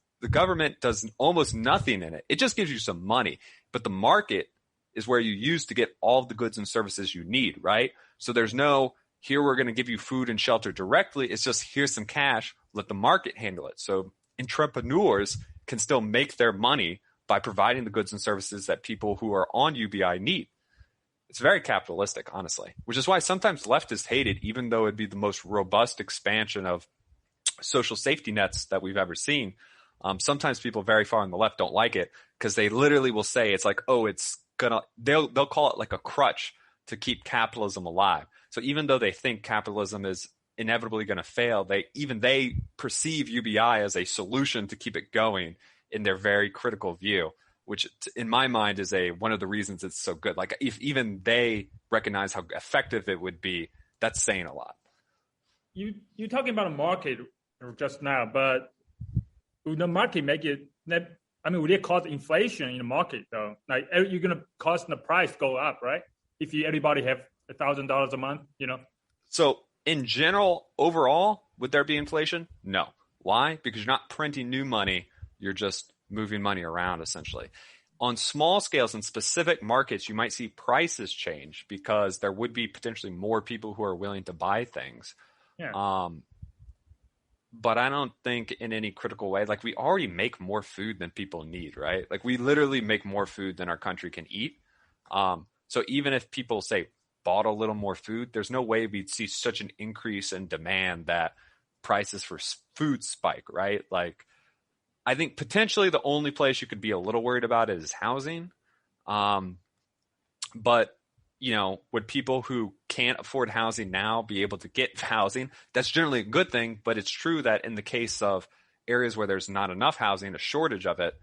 almost nothing in it. It just gives you some money, but the market is where you use to get all of the goods and services you need, right? So there's no, here we're going to give you food and shelter directly. It's just, here's some cash, let the market handle it. So entrepreneurs can still make their money by providing the goods and services that people who are on UBI need. It's very capitalistic, honestly, which is why sometimes leftists hate it, even though it'd be the most robust expansion of social safety nets that we've ever seen. Sometimes people very far on the left don't like it because they literally will say it's like, they'll call it like a crutch to keep capitalism alive. So even though they think capitalism is inevitably going to fail, they perceive UBI as a solution to keep it going in their very critical view, which in my mind is one of the reasons it's so good. Like if even they recognize how effective it would be, that's saying a lot. You're talking about a market just now, but would the market make it, would it cause inflation in the market though? Like you're going to cause the price go up, right? If everybody have $1,000 a month, So in general, overall, would there be inflation? No. Why? Because you're not printing new money. You're just moving money around essentially. On small scales in specific markets, you might see prices change because there would be potentially more people who are willing to buy things. Yeah. but I don't think in any critical way. Like, we already make more food than people need, right? Like, we literally make more food than our country can eat. So even if people say bought a little more food, there's no way we'd see such an increase in demand that prices for food spike, right? Like, I think potentially the only place you could be a little worried about is housing. But, you know, would people who can't afford housing now be able to get housing? That's generally a good thing, but it's true that in the case of areas where there's not enough housing, a shortage of it,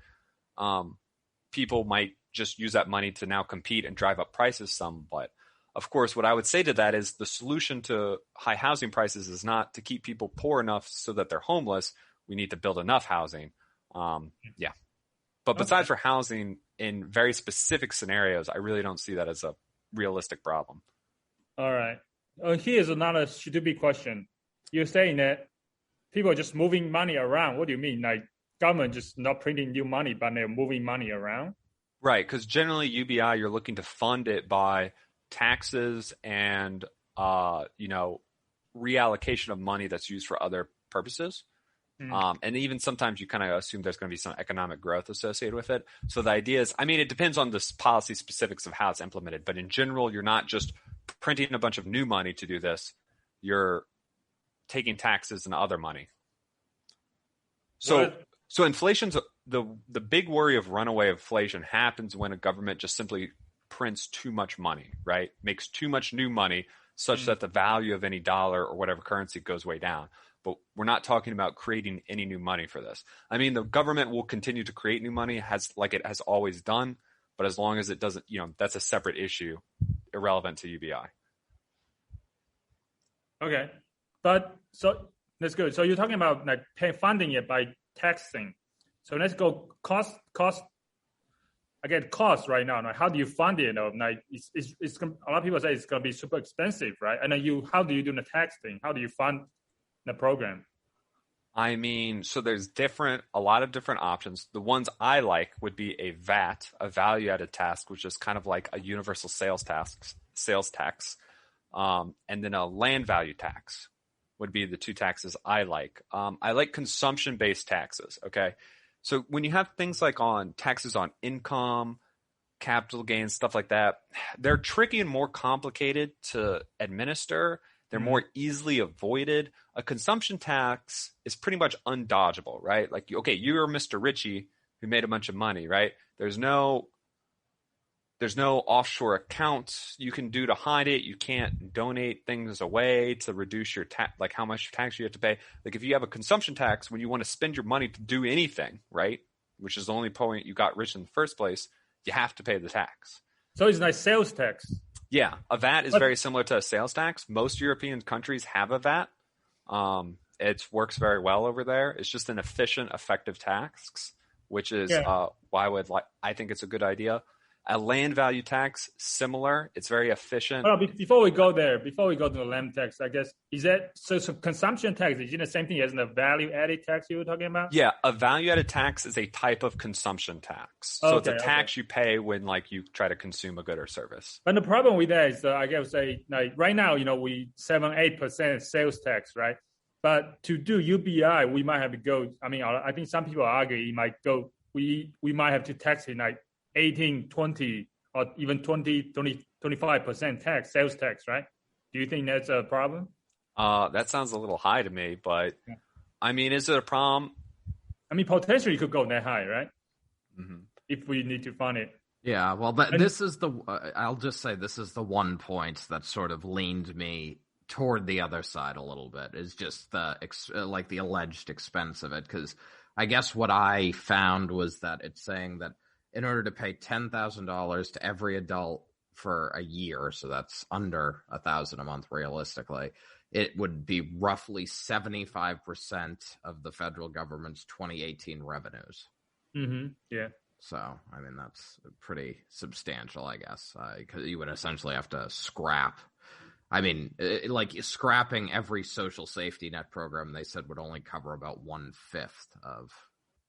people might just use that money to now compete and drive up prices some. But of course, what I would say to that is the solution to high housing prices is not to keep people poor enough so that they're homeless. We need to build enough housing. Yeah. But besides for housing in very specific scenarios, I really don't see that as a realistic problem. All right. Here's another stupid question. You're saying that people are just moving money around. What do you mean? Like government just not printing new money, but they're moving money around? Right, because generally UBI, you're looking to fund it by taxes and, reallocation of money that's used for other purposes. And even sometimes you kind of assume there's going to be some economic growth associated with it. So the idea is, I mean, it depends on the policy specifics of how it's implemented. But in general, you're not just printing a bunch of new money to do this. You're taking taxes and other money. So inflation's the big worry of runaway inflation happens when a government just simply prints too much money, right? Makes too much new money such that the value of any dollar or whatever currency goes way down. But we're not talking about creating any new money for this. I mean, the government will continue to create new money like it has always done, but as long as it doesn't, that's a separate issue, irrelevant to UBI. Okay, but so that's good. So you're talking about like funding it by taxing. So let's go cost. I get cost right now. Like, how do you fund it? Like it's a lot of people say it's going to be super expensive, right? And then how do you do the tax thing? How do you fund the program? I mean, so there's a lot of different options. The ones I like would be a VAT, a value-added tax, which is kind of like a universal sales tax, and then a land value tax would be the two taxes I like. I like consumption-based taxes. Okay, so when you have things like on taxes on income, capital gains, stuff like that, they're tricky and more complicated to administer. They're more easily avoided. A consumption tax is pretty much undodgeable, right? Like, okay, you're Mr. Ritchie who made a bunch of money, right? There's no offshore accounts you can do to hide it. You can't donate things away to reduce your like how much tax you have to pay. Like if you have a consumption tax, when you want to spend your money to do anything, right? Which is the only point you got rich in the first place, you have to pay the tax. So it's like sales tax. Yeah, a VAT is very similar to a sales tax. Most European countries have a VAT. It works very well over there. It's just an efficient, effective tax, which is why I think it's a good idea. A land value tax, similar. It's very efficient. Well, before we go to the land tax, I guess, is that so consumption tax, is it the same thing as the value added tax you were talking about? Yeah, a value added tax is a type of consumption tax. So it's a tax you pay when like you try to consume a good or service. But the problem with that is, I guess, like right now, we 7-8% sales tax, right? But to do UBI, we might have to go. I mean, I think some people argue it might go. We might have to tax it like 18, 20, or even 20, 25% tax, sales tax, right? Do you think that's a problem? That sounds a little high to me, but I mean, is it a problem? I mean, potentially it could go that high, right? Mm-hmm. If we need to fund it. Yeah, well, this is I'll just say this is the one point that sort of leaned me toward the other side a little bit, is just the alleged expense of it. Because I guess what I found was that it's saying that in order to pay $10,000 to every adult for a year, so that's under $1,000 a month realistically, it would be roughly 75% of the federal government's 2018 revenues. Mm-hmm. Yeah. So, I mean, that's pretty substantial, I guess, because you would essentially have to scrap. I mean, like scrapping every social safety net program, they said would only cover about 1/5 of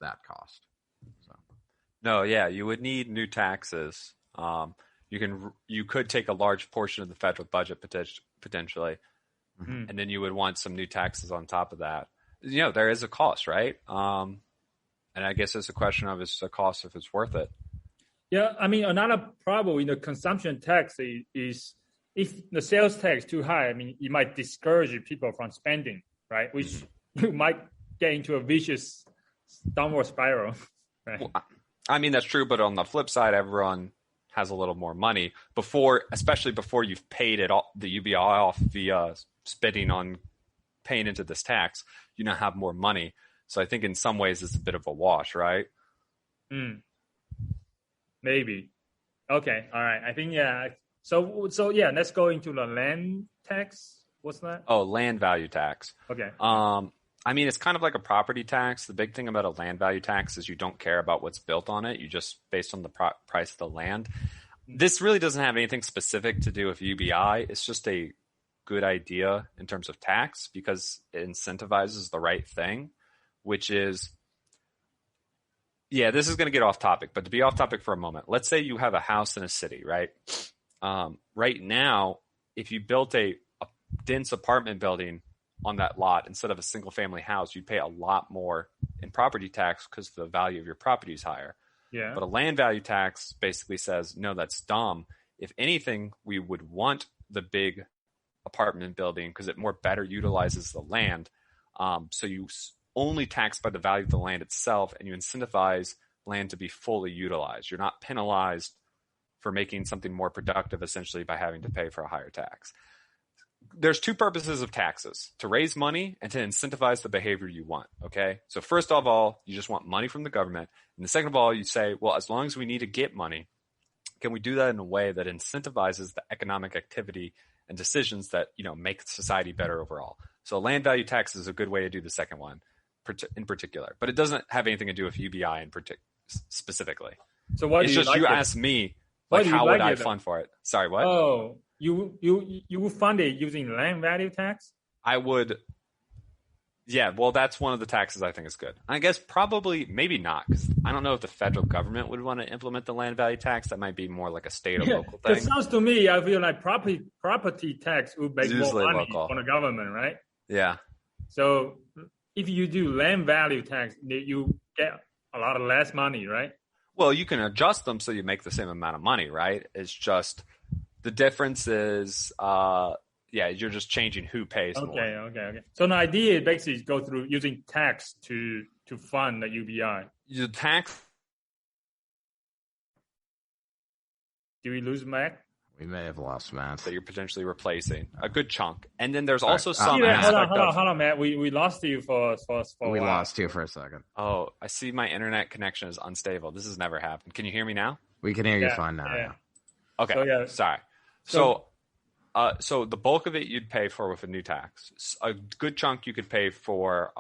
that cost. So. No, yeah, you would need new taxes. You could take a large portion of the federal budget potentially, and then you would want some new taxes on top of that. there is a cost, right? And I guess it's a question of is the cost if it's worth it. Yeah, I mean, another problem in the consumption tax is if the sales tax is too high, I mean, it might discourage people from spending, right? Which you might get into a vicious downward spiral. Right? Well, I mean, that's true, but on the flip side, everyone has a little more money especially before you've paid it all, the UBI off via spending on paying into this tax, you now have more money. So I think in some ways it's a bit of a wash, right? Maybe. Okay. All right. I think, yeah. So yeah, let's go into the land tax. What's that? Oh, land value tax. Okay. I mean, it's kind of like a property tax. The big thing about a land value tax is you don't care about what's built on it. You just based on the price of the land. This really doesn't have anything specific to do with UBI. It's just a good idea in terms of tax because it incentivizes the right thing, which is, yeah, this is going to get off topic, but to be off topic for a moment, let's say you have a house in a city, right? Right now, if you built a dense apartment building on that lot instead of a single family house, you'd pay a lot more in property tax because the value of your property is higher. Yeah. But a land value tax basically says, no, that's dumb. If anything, we would want the big apartment building because it more better utilizes the land. So you only tax by the value of the land itself and you incentivize land to be fully utilized. You're not penalized for making something more productive essentially by having to pay for a higher tax. There's two purposes of taxes: to raise money and to incentivize the behavior you want. Okay. So first of all, you just want money from the government. And the second of all, you say, well, as long as we need to get money, can we do that in a way that incentivizes the economic activity and decisions that, make society better overall? So land value tax is a good way to do the second one in particular, but it doesn't have anything to do with UBI specifically. So why it's do you just like you it? asked me, how would I fund for it? Sorry, what? Oh, you would fund it using land value tax? I would. Yeah, well, that's one of the taxes I think is good. I guess probably, maybe not, because I don't know if the federal government would want to implement the land value tax. That might be more like a state or local thing. It sounds to me, I feel like property tax would make more money local. on the government, right? Yeah. So if you do land value tax, you get a lot of less money, right? Well, you can adjust them so you make the same amount of money, right? It's just the difference is, you're just changing who pays more. Okay. So the idea is basically go through using tax to fund the UBI. The tax. Do we lose Mac? We may have lost Matt. That you're potentially replacing a good chunk, and then there's also some aspect hold on, Matt. We lost you for we lost you for a second. Oh, I see my internet connection is unstable. This has never happened. Can you hear me now? We can hear you fine now. Yeah. Okay. Sorry. So the bulk of it you'd pay for with a new tax. A good chunk you could pay for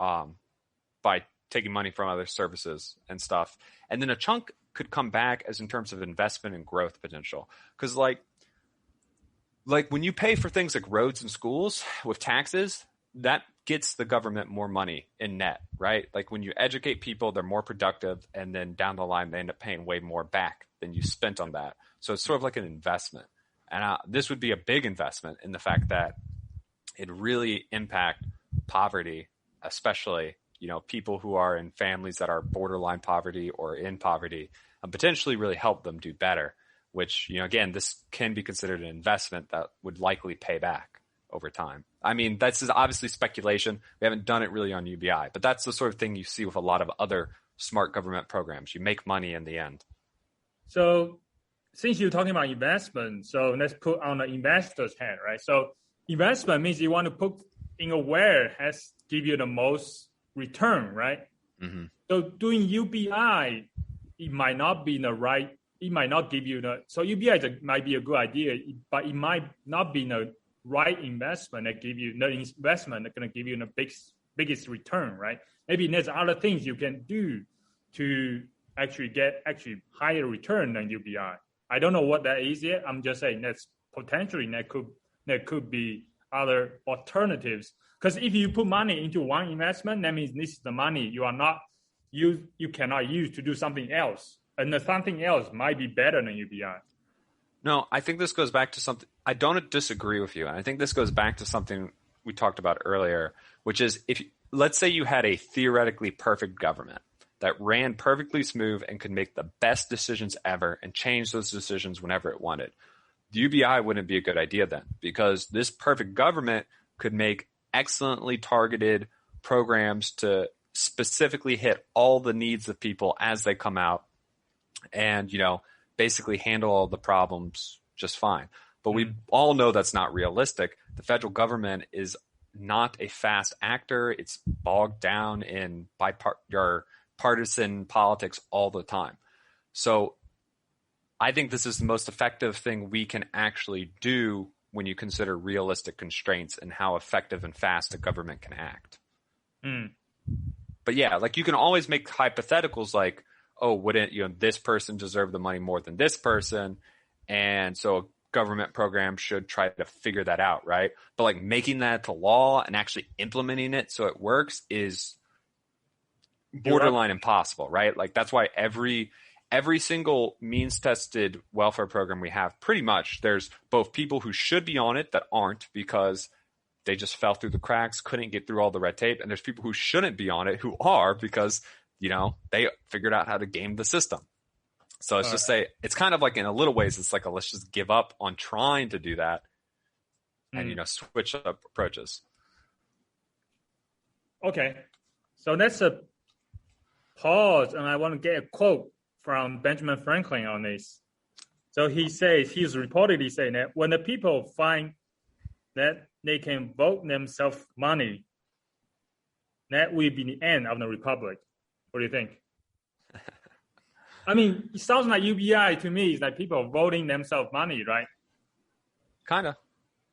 by taking money from other services and stuff, and then a chunk could come back as in terms of investment and growth potential. Because like when you pay for things like roads and schools with taxes, that gets the government more money in net, right? Like when you educate people, they're more productive, and then down the line, they end up paying way more back than you spent on that. So it's sort of like an investment. And this would be a big investment in the fact that it really impact poverty, especially, people who are in families that are borderline poverty or in poverty, and potentially really help them do better. Which, again, this can be considered an investment that would likely pay back over time. I mean, that's obviously speculation. We haven't done it really on UBI, but that's the sort of thing you see with a lot of other smart government programs. You make money in the end. So since you're talking about investment, so let's put on the investor's hat, right? So investment means you want to put in a where has give you the most return, right? Mm-hmm. So doing UBI, it might not be the right. It might not give you so UBI might be a good idea, but it might not be the right investment that give you the investment that's going to give you the biggest return, right? Maybe there's other things you can do to actually get higher return than UBI. I don't know what that is yet. I'm just saying that's potentially that could be other alternatives. Because if you put money into one investment, that means this is the money you cannot use to do something else. And the something else might be better than UBI. No, I think this goes back to something. I don't disagree with you. And I think this goes back to something we talked about earlier, which is let's say you had a theoretically perfect government that ran perfectly smooth and could make the best decisions ever and change those decisions whenever it wanted. The UBI wouldn't be a good idea then, because this perfect government could make excellently targeted programs to specifically hit all the needs of people as they come out and, basically handle all the problems just fine. But we all know that's not realistic. The federal government is not a fast actor. It's bogged down in partisan politics all the time. So I think this is the most effective thing we can actually do when you consider realistic constraints and how effective and fast a government can act. But yeah, like you can always make hypotheticals like, oh, wouldn't this person deserve the money more than this person? And so a government program should try to figure that out, right? But like making that to law and actually implementing it so it works is borderline impossible, right? Like that's why every single means tested welfare program we have, pretty much there's both people who should be on it that aren't because they just fell through the cracks, couldn't get through all the red tape. And there's people who shouldn't be on it who are because, they figured out how to game the system. So it's it's kind of like in a little ways, it's like let's just give up on trying to do that and, switch up approaches. Okay. So let's pause, and I want to get a quote from Benjamin Franklin on this. So he's reportedly saying that when the people find that they can vote themselves money, that will be the end of the republic. What do you think? I mean, it sounds like UBI to me is like people voting themselves money, right? Kind of.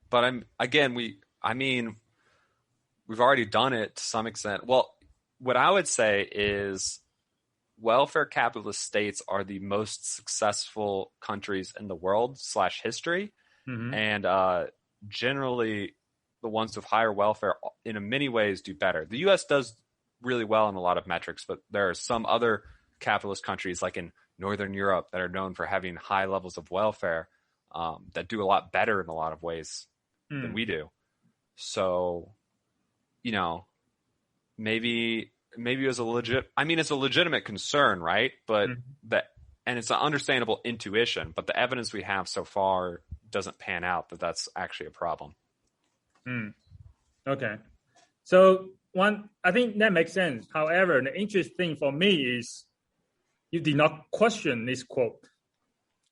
But we've already done it to some extent. Well, what I would say is welfare capitalist states are the most successful countries in the world / history. And generally the ones with higher welfare in many ways do better. The U.S. does really well in a lot of metrics, but there are some other capitalist countries like in Northern Europe that are known for having high levels of welfare that do a lot better in a lot of ways than we do. So, maybe it was it's a legitimate concern, right? But and it's an understandable intuition, but the evidence we have so far doesn't pan out that that's actually a problem. Okay. So I think that makes sense. However, the interesting thing for me is you did not question this quote.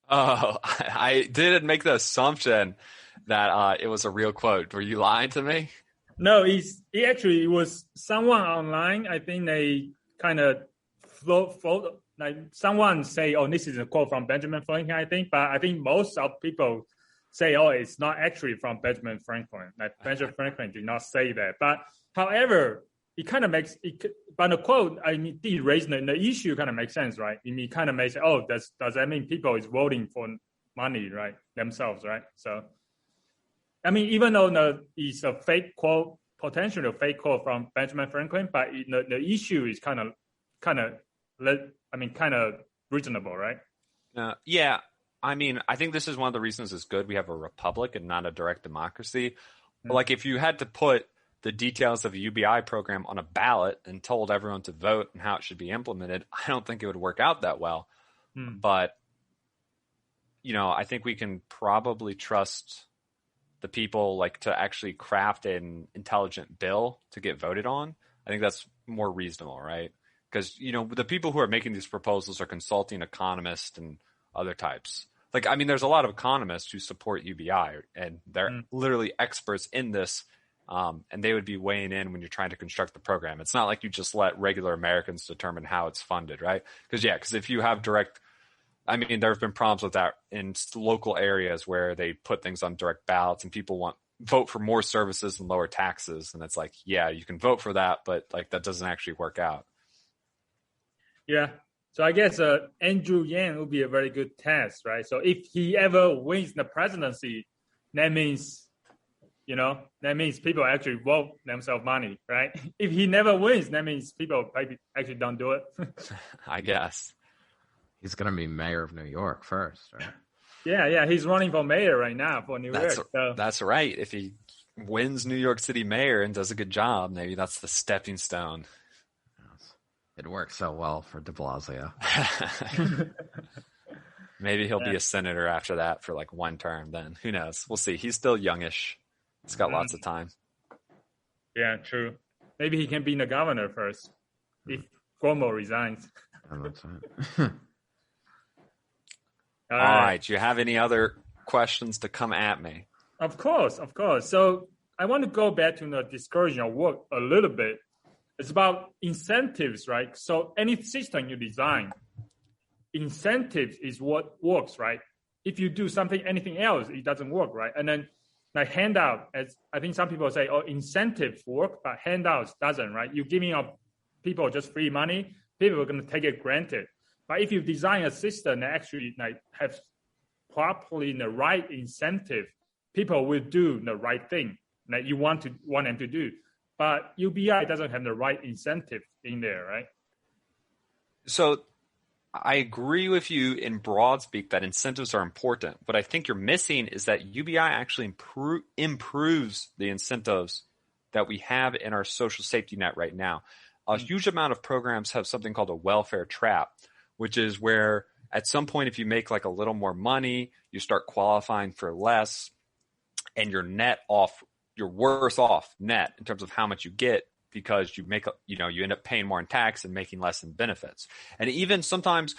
Oh, I didn't make the assumption that it was a real quote. Were you lying to me? No, it was someone online. I think they kind of float like someone say, "Oh, this is a quote from Benjamin Franklin." I think, but I think most of people say, "Oh, it's not actually from Benjamin Franklin." Like Benjamin Franklin did not say that. But however, it kind of makes it. But the quote, did raise the issue. Kind of makes sense, right? It kind of makes, oh, does that mean people is voting for money, right, themselves, right? So. I mean, even though it's a fake quote, potentially a fake quote from Benjamin Franklin, but the issue is kind of reasonable, right? Yeah. I mean, I think this is one of the reasons it's good we have a republic and not a direct democracy. Like if you had to put the details of a UBI program on a ballot and told everyone to vote and how it should be implemented, I don't think it would work out that well. But, I think we can probably trust the people to actually craft an intelligent bill to get voted on. I think that's more reasonable, right? Because, the people who are making these proposals are consulting economists and other types. There's a lot of economists who support UBI and they're literally experts in this. And they would be weighing in when you're trying to construct the program. It's not like you just let regular Americans determine how it's funded, right? Because if you have direct, there have been problems with that in local areas where they put things on direct ballots and people vote for more services and lower taxes. And it's like, yeah, you can vote for that, but that doesn't actually work out. Yeah. So I guess Andrew Yang would be a very good test, right? So if he ever wins the presidency, that means people actually vote themselves money, right? If he never wins, that means people actually don't do it. I guess. He's going to be mayor of New York first, right? Yeah. He's running for mayor right now for New York. That's right. If he wins New York City mayor and does a good job, maybe that's the stepping stone. It works so well for de Blasio. Maybe he'll be a senator after that for like one term then. Who knows? We'll see. He's still youngish. He's got lots of time. Yeah, true. Maybe he can be the governor first if Cuomo resigns. That's right. All right. Do you have any other questions to come at me? Of course. So I want to go back to the discouraging of work a little bit. It's about incentives, right? So any system you design, incentives is what works, right? If you do anything else, it doesn't work, right? And then like handout, as I think some people say, incentives work, but handouts doesn't, right? You're giving up people just free money, people are going to take it granted. But if you design a system that actually like has properly the right incentive, people will do the right thing that you want them to do. But UBI doesn't have the right incentive in there, right? So I agree with you in broad speak that incentives are important. What I think you're missing is that UBI actually improves the incentives that we have in our social safety net right now. A huge amount of programs have something called a welfare trap, which is where at some point, if you make like a little more money, you start qualifying for less and you're worse off net in terms of how much you get because you end up paying more in tax and making less in benefits. And even sometimes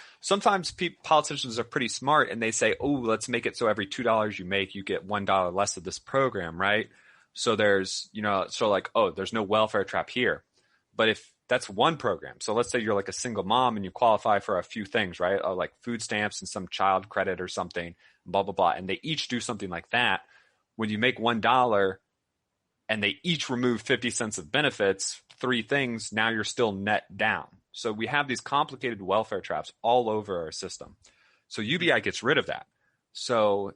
politicians are pretty smart and they say, oh, let's make it so every $2 you make, you get $1 less of this program, right? So there's no welfare trap here. But if that's one program, so let's say you're like a single mom and you qualify for a few things, right? Like food stamps and some child credit or something, blah, blah, blah. And they each do something like that. When you make $1 and they each remove 50 cents of benefits, 3 things, now you're still net down. So we have these complicated welfare traps all over our system. So UBI gets rid of that. So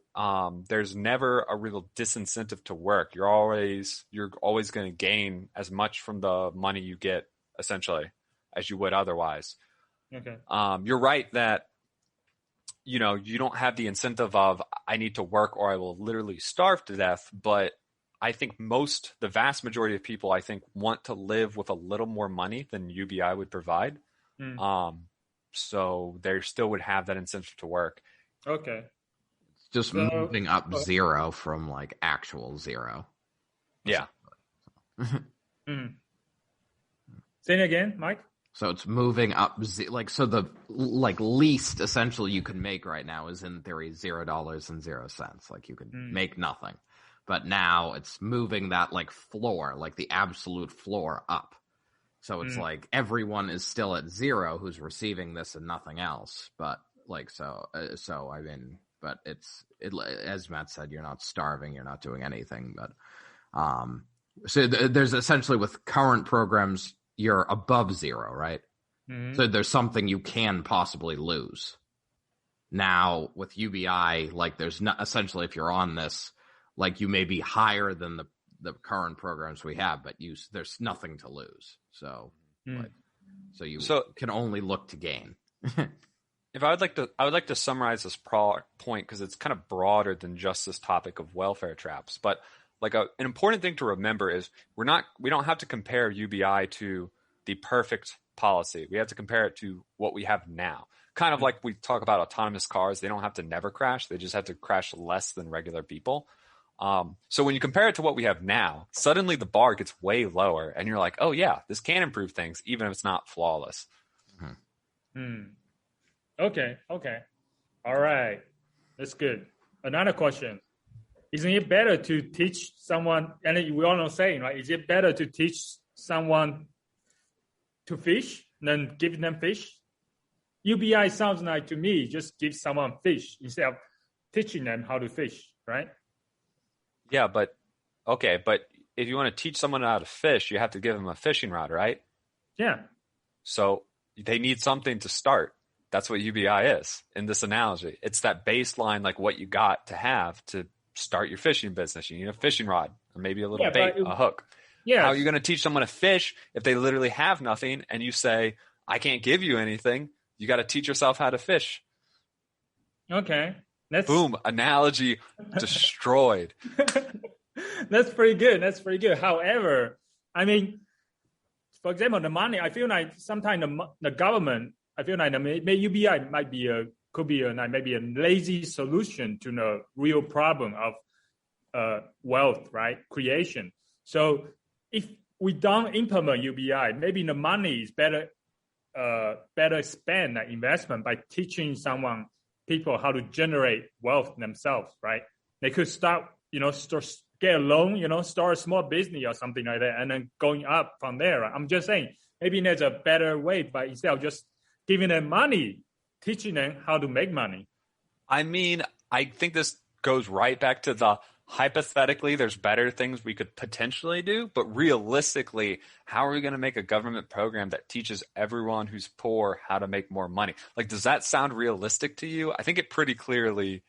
there's never a real disincentive to work. You're always going to gain as much from the money you get, essentially, as you would otherwise. Okay. You're right that you don't have the incentive of I need to work or I will literally starve to death. But I think the vast majority of people, I think, want to live with a little more money than UBI would provide. So they still would have that incentive to work. Okay. Just moving up zero from like actual zero. Yeah. Say it again, Mike. So it's moving up, so the least essentially you can make right now is in theory $0.00. Like you could make nothing, but now it's moving that like floor, like the absolute floor up. So it's like everyone is still at zero who's receiving this and nothing else. But like I mean, but it's as Matt said, you're not starving, you're not doing anything. But so there's essentially with current programs, you're above zero, right? Mm-hmm. So there's something you can possibly lose. Now with UBI, like there's not essentially if you're on this, like you may be higher than the current programs we have, but there's nothing to lose. So you can only look to gain. If I would like to summarize this point because it's kind of broader than just this topic of welfare traps, but like an important thing to remember is we don't have to compare UBI to the perfect policy. We have to compare it to what we have now. Kind of like we talk about autonomous cars. They don't have to never crash. They just have to crash less than regular people. So when you compare it to what we have now, suddenly the bar gets way lower and you're like, oh yeah, this can improve things even if it's not flawless. Okay. All right. That's good. Another question. Isn't it better to teach someone, and we all know saying, right? Is it better to teach someone to fish than give them fish? UBI sounds like to me just give someone fish instead of teaching them how to fish, right? Yeah, but if you want to teach someone how to fish, you have to give them a fishing rod, right? Yeah. So they need something to start. That's what UBI is in this analogy. It's that baseline, like what you got to have to start your fishing business. You need a fishing rod or maybe a little bait, a hook. Yeah. How are you going to teach someone to fish if they literally have nothing and you say, I can't give you anything? You got to teach yourself how to fish. Okay. Boom. Analogy destroyed. That's pretty good. That's pretty good. However, I mean, for example, the money, I feel like sometimes the government, I feel like the UBI might be maybe a lazy solution to the real problem of wealth, right? Creation. So if we don't implement UBI, maybe the money is better spent investment by teaching people how to generate wealth themselves, right? They could start, get a loan, start a small business or something like that, and then going up from there. Right? I'm just saying, maybe there's a better way, but instead of just giving them money, teaching them how to make money. I mean, I think this goes right back to the hypothetically, there's better things we could potentially do, but realistically, how are we going to make a government program that teaches everyone who's poor how to make more money? Like, does that sound realistic to you? I think it pretty clearly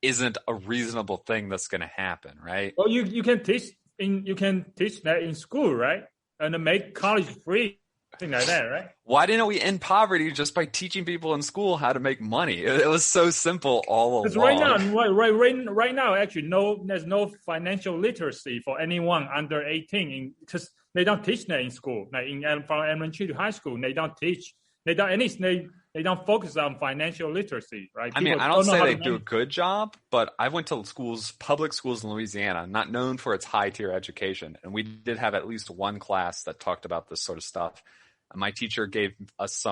isn't a reasonable thing that's going to happen, right? Well, you can teach that in school, right? And then make college free. Thing like that, right? Why didn't we end poverty just by teaching people in school how to make money? It was so simple all along. Right now, actually, there's no financial literacy for anyone under 18 because they don't teach that in school. Like from elementary to high school, they don't teach. They don't focus on financial literacy, right? I mean, I don't say they do a good job, but I went to public schools in Louisiana, not known for its high tier education, and we did have at least one class that talked about this sort of stuff. My teacher gave us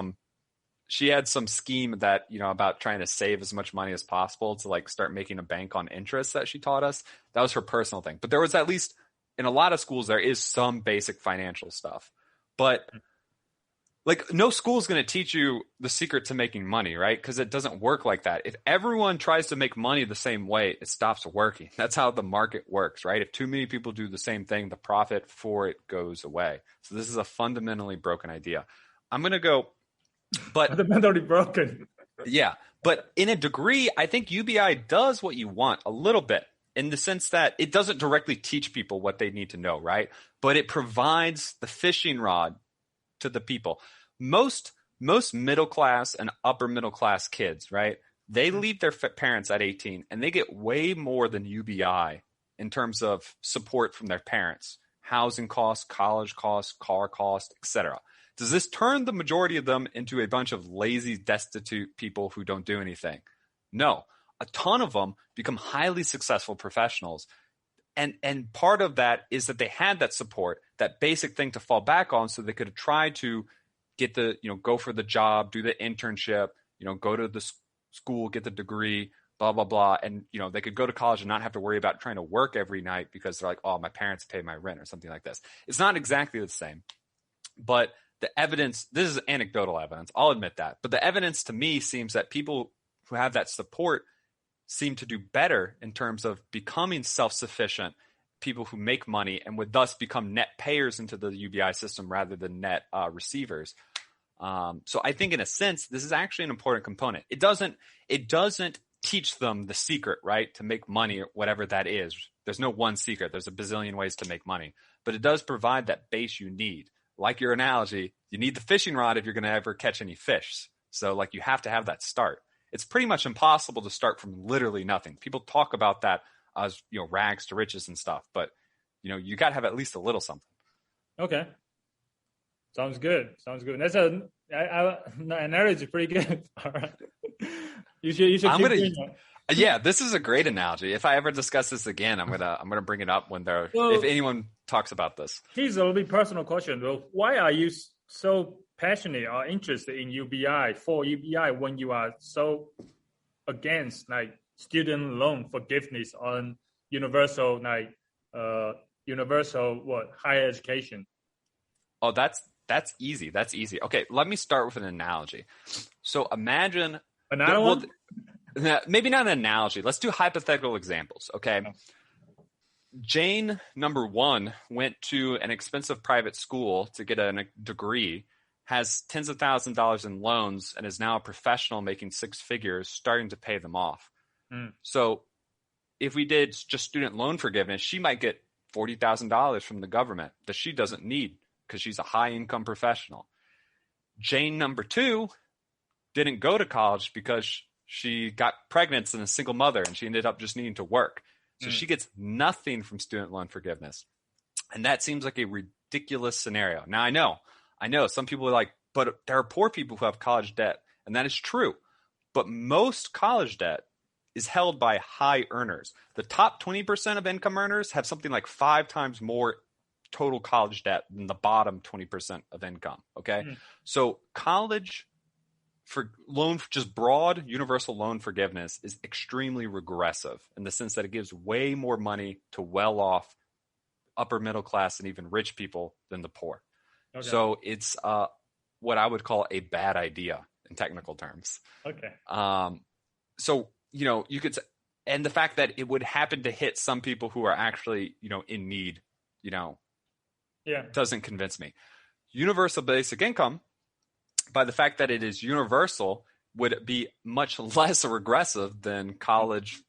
she had some scheme that, about trying to save as much money as possible to like start making a bank on interest that she taught us. That was her personal thing. But there was at least in a lot of schools, there is some basic financial stuff, but like no school is going to teach you the secret to making money, right? Because it doesn't work like that. If everyone tries to make money the same way, it stops working. That's how the market works, right? If too many people do the same thing, the profit for it goes away. So this is a fundamentally broken idea. I'm going to go, but fundamentally broken. Yeah, but in a degree, I think UBI does what you want a little bit in the sense that it doesn't directly teach people what they need to know, right? But it provides the fishing rod to the people. Most middle class and upper middle class kids, right? They leave their parents at 18 and they get way more than UBI in terms of support from their parents, housing costs, college costs, car costs, etc. Does this turn the majority of them into a bunch of lazy, destitute people who don't do anything? No. A ton of them become highly successful professionals. And part of that is that they had that support, that basic thing to fall back on so they could try to get go for the job, do the internship, go to the school, get the degree, blah, blah, blah. And, they could go to college and not have to worry about trying to work every night because they're like, oh, my parents pay my rent or something like this. It's not exactly the same. But the evidence, this is anecdotal evidence, I'll admit that. But the evidence to me seems that people who have that support seem to do better in terms of becoming self-sufficient, people who make money and would thus become net payers into the UBI system rather than net receivers. So I think in a sense, this is actually an important component. It doesn't teach them the secret, right, to make money or whatever that is. There's no one secret. There's a bazillion ways to make money. But it does provide that base you need. Like your analogy, you need the fishing rod if you're going to ever catch any fish. So like you have to have that start. It's pretty much impossible to start from literally nothing. People talk about that as, rags to riches and stuff, but you got to have at least a little something. Okay. Sounds good. That's an analogy pretty good. All right. You should keep doing that. Yeah, this is a great analogy. If I ever discuss this again, I'm gonna bring it up if anyone talks about this. Here's a little bit personal question though. Why are you so passionate or interested in UBI when you are so against like student loan forgiveness on universal higher education? Oh, that's easy. Okay, let me start with an analogy. So imagine another one. Maybe not an analogy. Let's do hypothetical examples. Okay. Jane, number one, went to an expensive private school to get a degree, has tens of thousands of dollars in loans, and is now a professional making six figures, starting to pay them off. So if we did just student loan forgiveness, she might get $40,000 from the government that she doesn't need because she's a high income professional. Jane, number two, didn't go to college because she got pregnant and a single mother and she ended up just needing to work. So she gets nothing from student loan forgiveness. And that seems like a ridiculous scenario. Now, I know some people are like, but there are poor people who have college debt. And that is true. But most college debt is held by high earners. The top 20% of income earners have something like 5 times more total college debt than the bottom 20% of income. Okay. So college for loan, just broad universal loan forgiveness is extremely regressive in the sense that it gives way more money to well-off upper middle class and even rich people than the poor. Okay. So it's what I would call a bad idea in technical terms. Okay. So, you could say, and the fact that it would happen to hit some people who are actually, in need, doesn't convince me. Universal basic income, by the fact that it is universal, would be much less regressive than college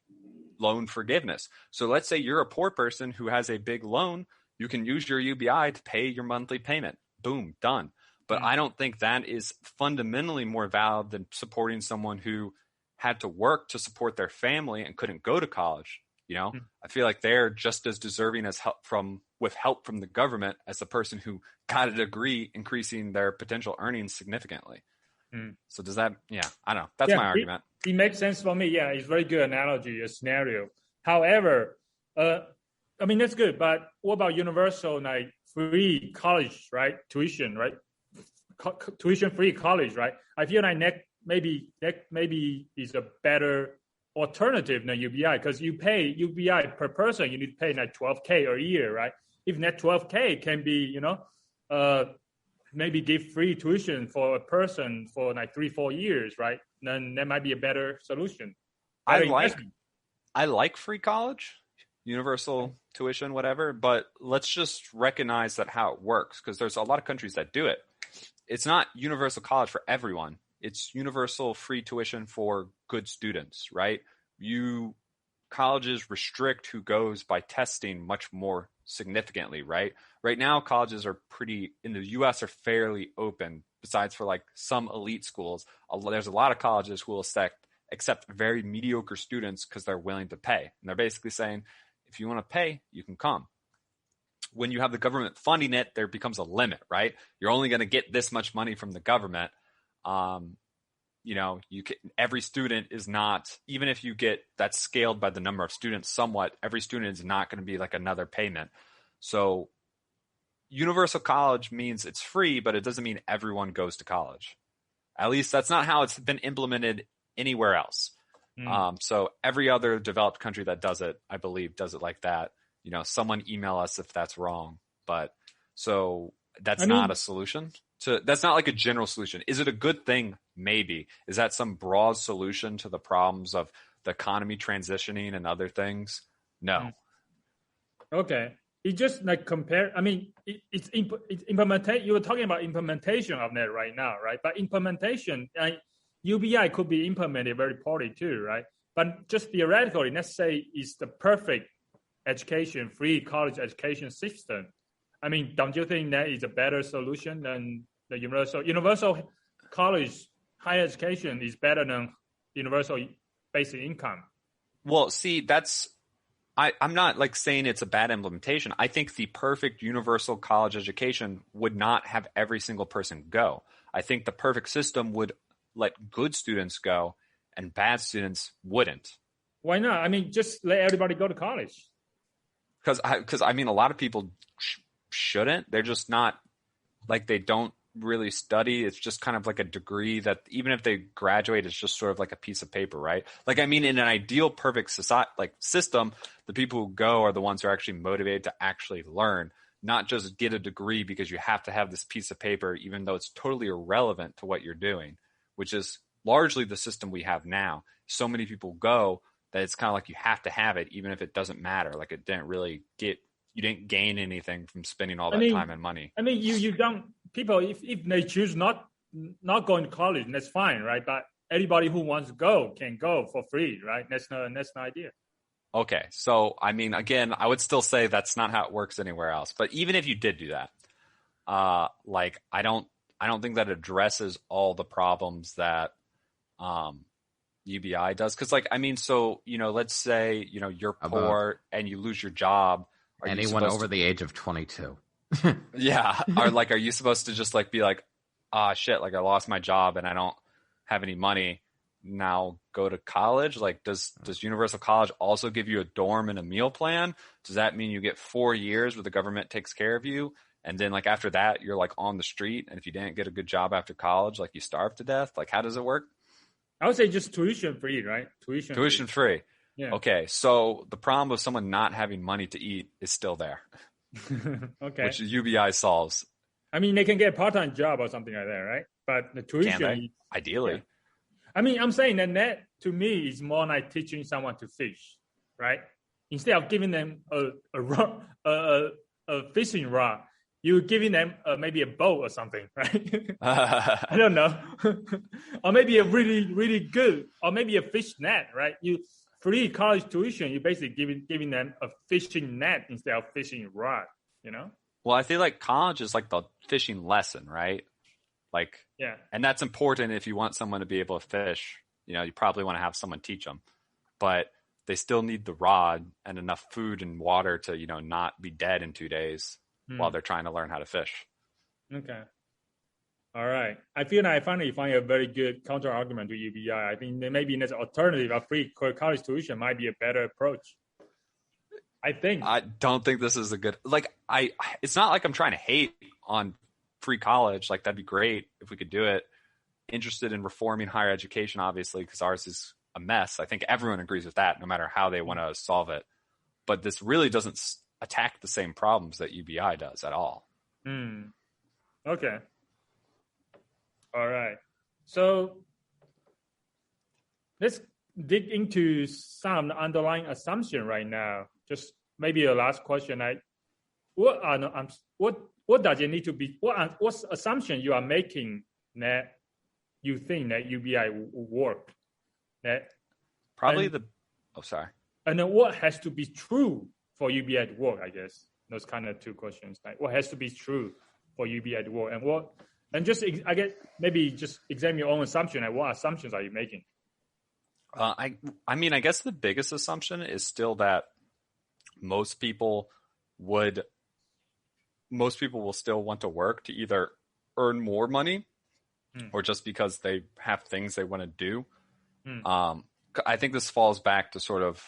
loan forgiveness. So let's say you're a poor person who has a big loan, you can use your UBI to pay your monthly payment. Boom, done. But I don't think that is fundamentally more valid than supporting someone who had to work to support their family and couldn't go to college. I feel like they're just as deserving as help from the government as the person who got a degree, increasing their potential earnings significantly. So does that, I don't know. That's my argument. It makes sense for me. Yeah, it's a very good analogy, a scenario. However, that's good. But what about universal, like free college, right? Tuition, right? Tuition-free college, right? I feel like that maybe is a better alternative than UBI, because you pay UBI per person, you need to pay like $12,000 a year, right? If that $12,000 can be, maybe give free tuition for a person for like 3-4 years, right? Then that might be a better solution. I like free college, universal tuition, whatever, but let's just recognize that how it works, because there's a lot of countries that do it. It's not universal college for everyone. It's universal free tuition for good students, right? Colleges restrict who goes by testing much more significantly, right? Right now, colleges are in the U.S. are fairly open, besides for like some elite schools. There's a lot of colleges who will accept very mediocre students because they're willing to pay. And they're basically saying, if you want to pay, you can come. When you have the government funding it, there becomes a limit, right? You're only going to get this much money from the government. Every student is not, even if you get that scaled by the number of students somewhat, every student is not going to be like another payment. So universal college means it's free, but it doesn't mean everyone goes to college. At least that's not how it's been implemented anywhere else. So every other developed country that does it, I believe, does it like that. Someone email us if that's wrong. But so that's not a solution. That's not like a general solution. Is it a good thing? Maybe. Is that some broad solution to the problems of the economy transitioning and other things? No. Okay. It just like compare. It's implementation. You were talking about implementation of that right now, right? But implementation, UBI could be implemented very poorly too, right? But just theoretically, let's say it's the perfect free college education system. Don't you think that is a better solution than the universal college higher education is better than universal basic income? Well, see, I'm not like saying it's a bad implementation. I think the perfect universal college education would not have every single person go. I think the perfect system would let good students go and bad students wouldn't. Why not? Just let everybody go to college. Because a lot of people shouldn't. They're just not, like, they don't really study. It's just kind of like a degree that even if they graduate, it's just sort of like a piece of paper, right? Like, in an ideal perfect system, the people who go are the ones who are actually motivated to actually learn, not just get a degree because you have to have this piece of paper, even though it's totally irrelevant to what you're doing, which is largely the system we have now. So many people go that it's kind of like you have to have it, even if it doesn't matter. Like, it didn't really you didn't gain anything from spending all that time and money. You don't, people, if they choose not going to college, that's fine, right? But anybody who wants to go can go for free, right? That's the idea. Okay. So, again, I would still say that's not how it works anywhere else. But even if you did do that, I don't think that addresses all the problems that UBI does? Because, like, I mean, so, you know, let's say, you know, you're poor and you lose your job. Anyone over the age of 22. Yeah. Are you supposed to just, like, be like, ah, shit, like, I lost my job and I don't have any money. Now go to college? Like, does Universal College also give you a dorm and a meal plan? Does that mean you get 4 years where the government takes care of you? And then, like, after that, you're, like, on the street. And if you didn't get a good job after college, like, you starve to death? Like, how does it work? I would say just tuition free, right? Tuition free. Yeah. Okay. So the problem with someone not having money to eat is still there. Okay. Which UBI solves. I mean, they can get a part-time job or something like that, right? But the tuition... Can they? Ideally. Yeah. I mean, I'm saying that to me is more like teaching someone to fish, right? Instead of giving them a fishing rod, you're giving them maybe a boat or something, right? I don't know. Or maybe a really, really good, or maybe a fish net, right? You free college tuition, you're basically giving them a fishing net instead of fishing rod, you know? Well, I feel like college is like the fishing lesson, right? Like, yeah. And that's important if you want someone to be able to fish. You know, you probably want to have someone teach them. But they still need the rod and enough food and water to, you know, not be dead in 2 days while they're trying to learn how to fish. Okay. All right. I feel I finally find a very good counter argument to UBI. I think maybe an alternative of free college tuition might be a better approach. I don't think this is a good, like, it's not like I'm trying to hate on free college. Like, that'd be great if we could do it. Interested in reforming higher education, obviously, because ours is a mess. I think everyone agrees with that, no matter how they want to solve it. But this really doesn't attack the same problems that UBI does at all. Okay. All right. So let's dig into some underlying assumption right now. Just maybe a last question. What does it need to be? What assumption you are making that you think that UBI will work? Sorry. And then what has to be true for UBI to work? I guess those kind of two questions. Like, what has to be true for UBI to work, and just I guess maybe just examine your own assumption. Like, what assumptions are you making? I mean, I guess the biggest assumption is still that most people will still want to work to either earn more money or just because they have things they want to do. I think this falls back to sort of,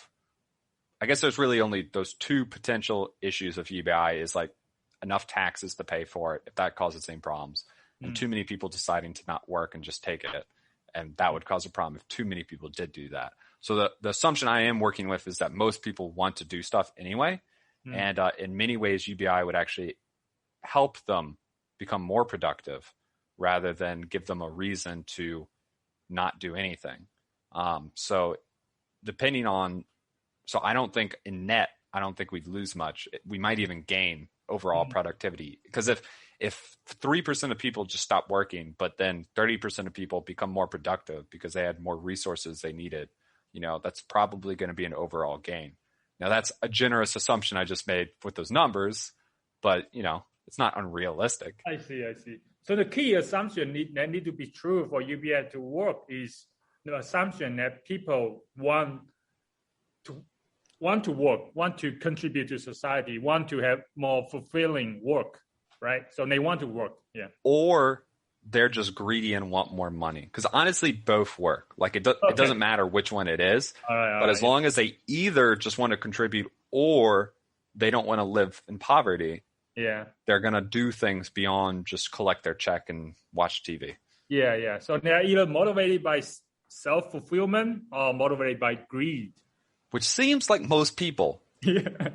I guess there's really only those two potential issues of UBI is like enough taxes to pay for it, if that causes the same problems, and too many people deciding to not work and just take it. And that would cause a problem if too many people did do that. So the assumption I am working with is that most people want to do stuff anyway. And in many ways, UBI would actually help them become more productive rather than give them a reason to not do anything. So I don't think in net, I don't think we'd lose much. We might even gain overall productivity, because if 3% of people just stop working, but then 30% of people become more productive because they had more resources they needed, you know, that's probably going to be an overall gain. Now, that's a generous assumption I just made with those numbers, but, you know, it's not unrealistic. I see. So the key assumption that need to be true for UBI to work is the assumption that people want to work, want to contribute to society, want to have more fulfilling work, right? So they want to work, yeah. Or they're just greedy and want more money. Because honestly, both work. Like, it doesn't matter which one it is. But as long as they either just want to contribute or they don't want to live in poverty, they're going to do things beyond just collect their check and watch TV. Yeah. So they're either motivated by self-fulfillment or motivated by greed. Which seems like most people. Yeah,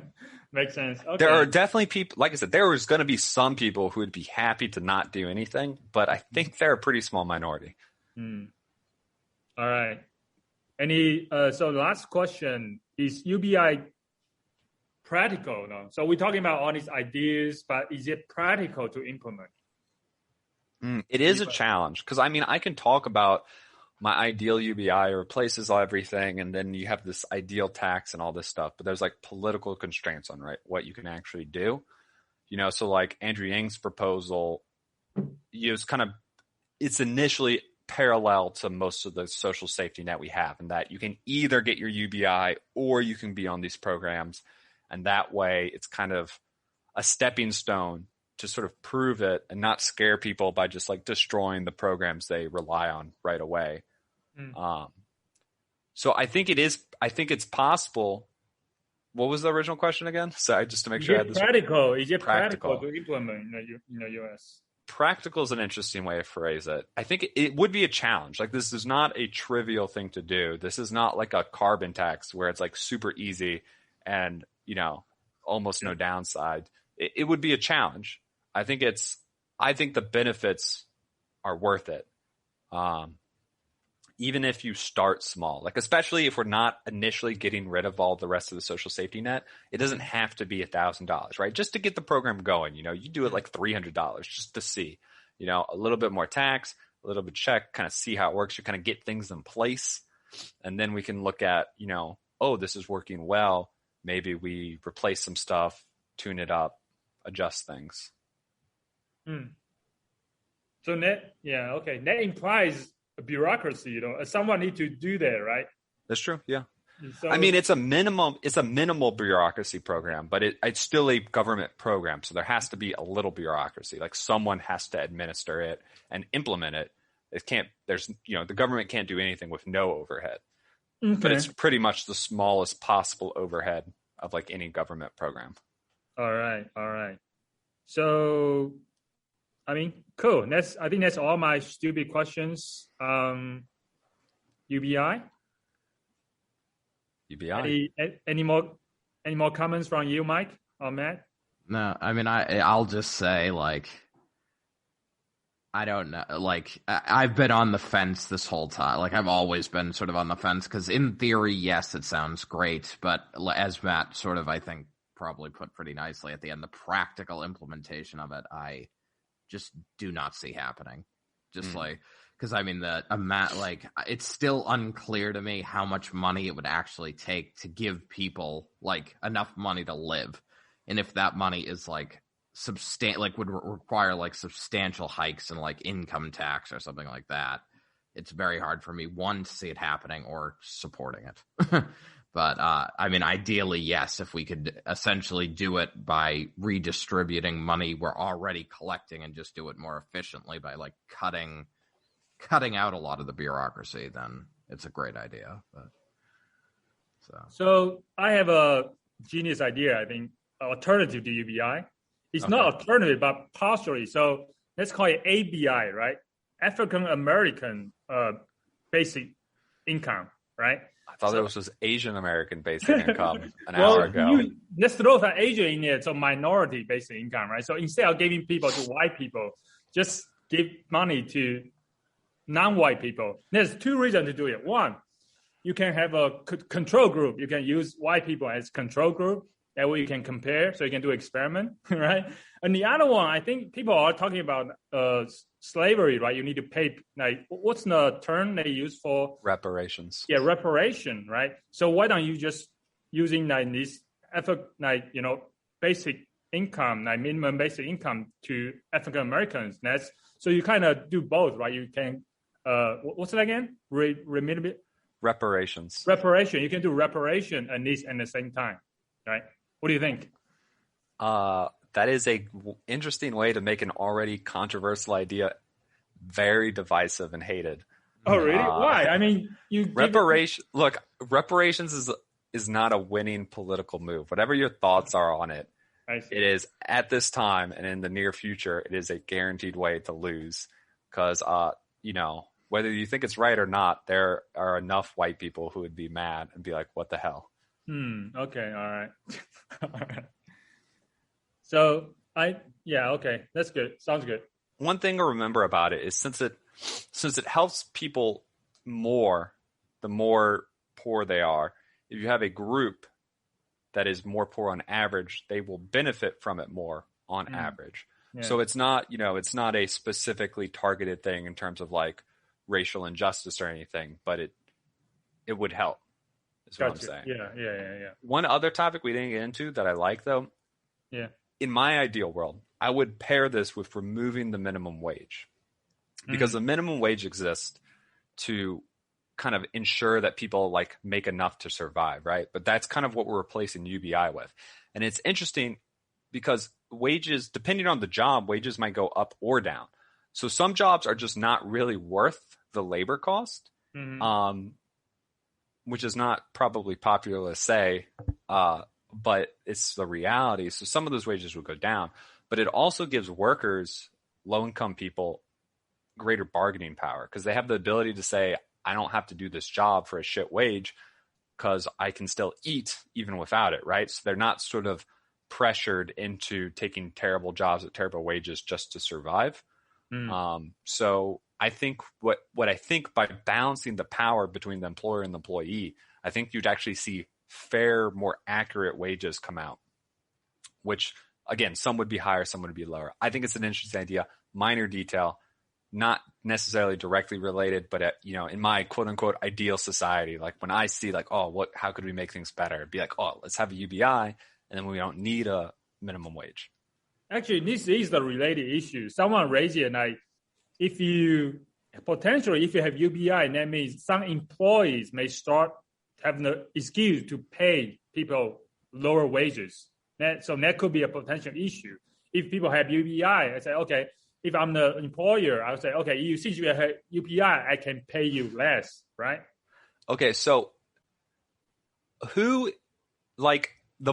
makes sense. Okay. There are definitely people, like I said, there was going to be some people who would be happy to not do anything, but I think they're a pretty small minority. All right. So the last question, is UBI practical? No? So we're talking about all these ideas, but is it practical to implement? It is a challenge, because I mean, I can talk about my ideal UBI replaces everything, and then you have this ideal tax and all this stuff, but there's like political constraints on what you can actually do. You know, so like Andrew Yang's proposal, it's initially parallel to most of the social safety net we have, and that you can either get your UBI or you can be on these programs. And that way it's kind of a stepping stone to sort of prove it and not scare people by just like destroying the programs they rely on right away. So I think it's possible. What was the original question again? Sorry, just to make sure I had this. Is it practical to implement in the US? Practical is an interesting way to phrase it. I think it would be a challenge. Like, this is not a trivial thing to do. This is not like a carbon tax where it's like super easy and, almost no downside. It would be a challenge. I think the benefits are worth it. Even if you start small, like especially if we're not initially getting rid of all the rest of the social safety net, it doesn't have to be $1,000, right? Just to get the program going, you do it like $300 just to see, a little bit more tax, a little bit check, kind of see how it works. You kind of get things in place, and then we can look at, oh, this is working well. Maybe we replace some stuff, tune it up, adjust things. So that implies bureaucracy, someone need to do that, right? That's true. Yeah. So, I mean, it's a minimal bureaucracy program, but it's still a government program. So there has to be a little bureaucracy. Like, someone has to administer it and implement it. The government can't do anything with no overhead, but it's pretty much the smallest possible overhead of like any government program. All right. So, I mean, cool. I think that's all my stupid questions. UBI. Any more comments from you, Mike or Matt? No, I mean, I'll just say, like, I don't know. Like, I've been on the fence this whole time. Like, I've always been sort of on the fence because in theory, yes, it sounds great. But as Matt sort of, I think, probably put pretty nicely at the end, the practical implementation of it, I just do not see happening. Just like, because I mean, it's still unclear to me how much money it would actually take to give people like enough money to live. And if that money is like would require like substantial hikes in like income tax or something like that, it's very hard for me, one, to see it happening or supporting it. But, I mean, ideally, yes, if we could essentially do it by redistributing money we're already collecting and just do it more efficiently by, like, cutting out a lot of the bureaucracy, then it's a great idea. So I have a genius idea, I think, alternative to UBI. It's not alternative, but partially. So let's call it ABI, right? African American basic income, right? I thought it was Asian American basic income an hour ago. Let's throw that Asian in there, so minority basic income, right? So instead of giving people to white people, just give money to non-white people. There's two reasons to do it. One, you can have a control group. You can use white people as control group. That way you can compare, so you can do experiment, right? And the other one, I think people are talking about slavery, right? You need to pay, like, what's the term they use for? Reparations. Yeah, reparation, right? So why don't you just using like this effort, like, basic income, like minimum basic income to African Americans? So you kind of do both, right? You can, what's it again? Reparations. Reparation. You can do reparation and this at the same time, right? What do you think? That is a interesting way to make an already controversial idea very divisive and hated. Oh, really? Why? I mean, reparations is not a winning political move. Whatever your thoughts are on it, it is at this time and in the near future, it is a guaranteed way to lose because, whether you think it's right or not, there are enough white people who would be mad and be like, what the hell? Okay. All right. All right. So okay. That's good. Sounds good. One thing to remember about it is since it helps people more, the more poor they are. If you have a group that is more poor on average, they will benefit from it more on average. Yeah. So it's not, it's not a specifically targeted thing in terms of like racial injustice or anything, but it would help. Is what I'm saying. Yeah. One other topic we didn't get into that I like, though. Yeah. In my ideal world, I would pair this with removing the minimum wage. because the minimum wage exists to kind of ensure that people like make enough to survive, right? But that's kind of what we're replacing UBI with. And it's interesting because wages, depending on the job, wages might go up or down. So some jobs are just not really worth the labor cost, which is not probably popular to say, but it's the reality. So some of those wages will go down, but it also gives workers, low-income people, greater bargaining power because they have the ability to say, I don't have to do this job for a shit wage because I can still eat even without it, right? So they're not sort of pressured into taking terrible jobs at terrible wages just to survive. So I think what I think by balancing the power between the employer and the employee, I think you'd actually see fair, more accurate wages come out, which again, some would be higher, some would be lower. I think it's an interesting idea, minor detail, not necessarily directly related, but in my quote unquote ideal society, like when I see like, how could we make things better? It'd be like, let's have a UBI and then we don't need a minimum wage. Actually, this is the related issue. Someone raised it like, if you have UBI, that means some employees may start having the excuse to pay people lower wages. So that could be a potential issue. If people have UBI, I say, okay, if I'm the employer, I'll say, okay, since you have UBI, I can pay you less, right? Okay, so the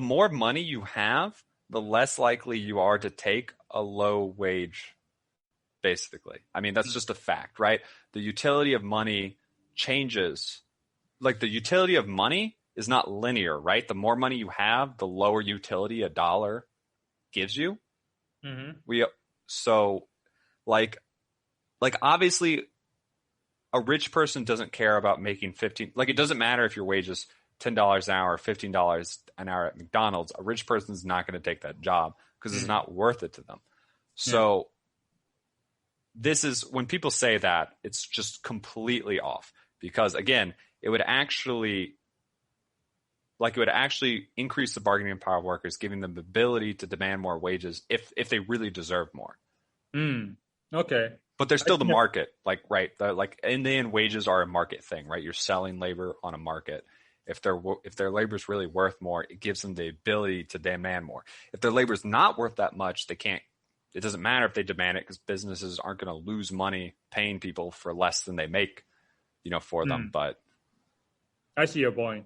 more money you have, the less likely you are to take a low wage, basically. I mean, that's just a fact, right? The utility of money changes. Like the utility of money is not linear, right? The more money you have, the lower utility a dollar gives you. Like obviously a rich person doesn't care about making 15, like it doesn't matter if your wage is $10 an hour or $15 an hour at McDonald's. A rich person's not going to take that job because it's not worth it to them. So this is when people say that, it's just completely off because again, it would actually increase the bargaining power of workers, giving them the ability to demand more wages if they really deserve more. Okay. But there's still the market, like in the end, wages are a market thing, right? You're selling labor on a market. If their labor is really worth more, it gives them the ability to demand more. If their labor is not worth that much, they can't. It doesn't matter if they demand it because businesses aren't going to lose money paying people for less than they make, for them. But I see your point.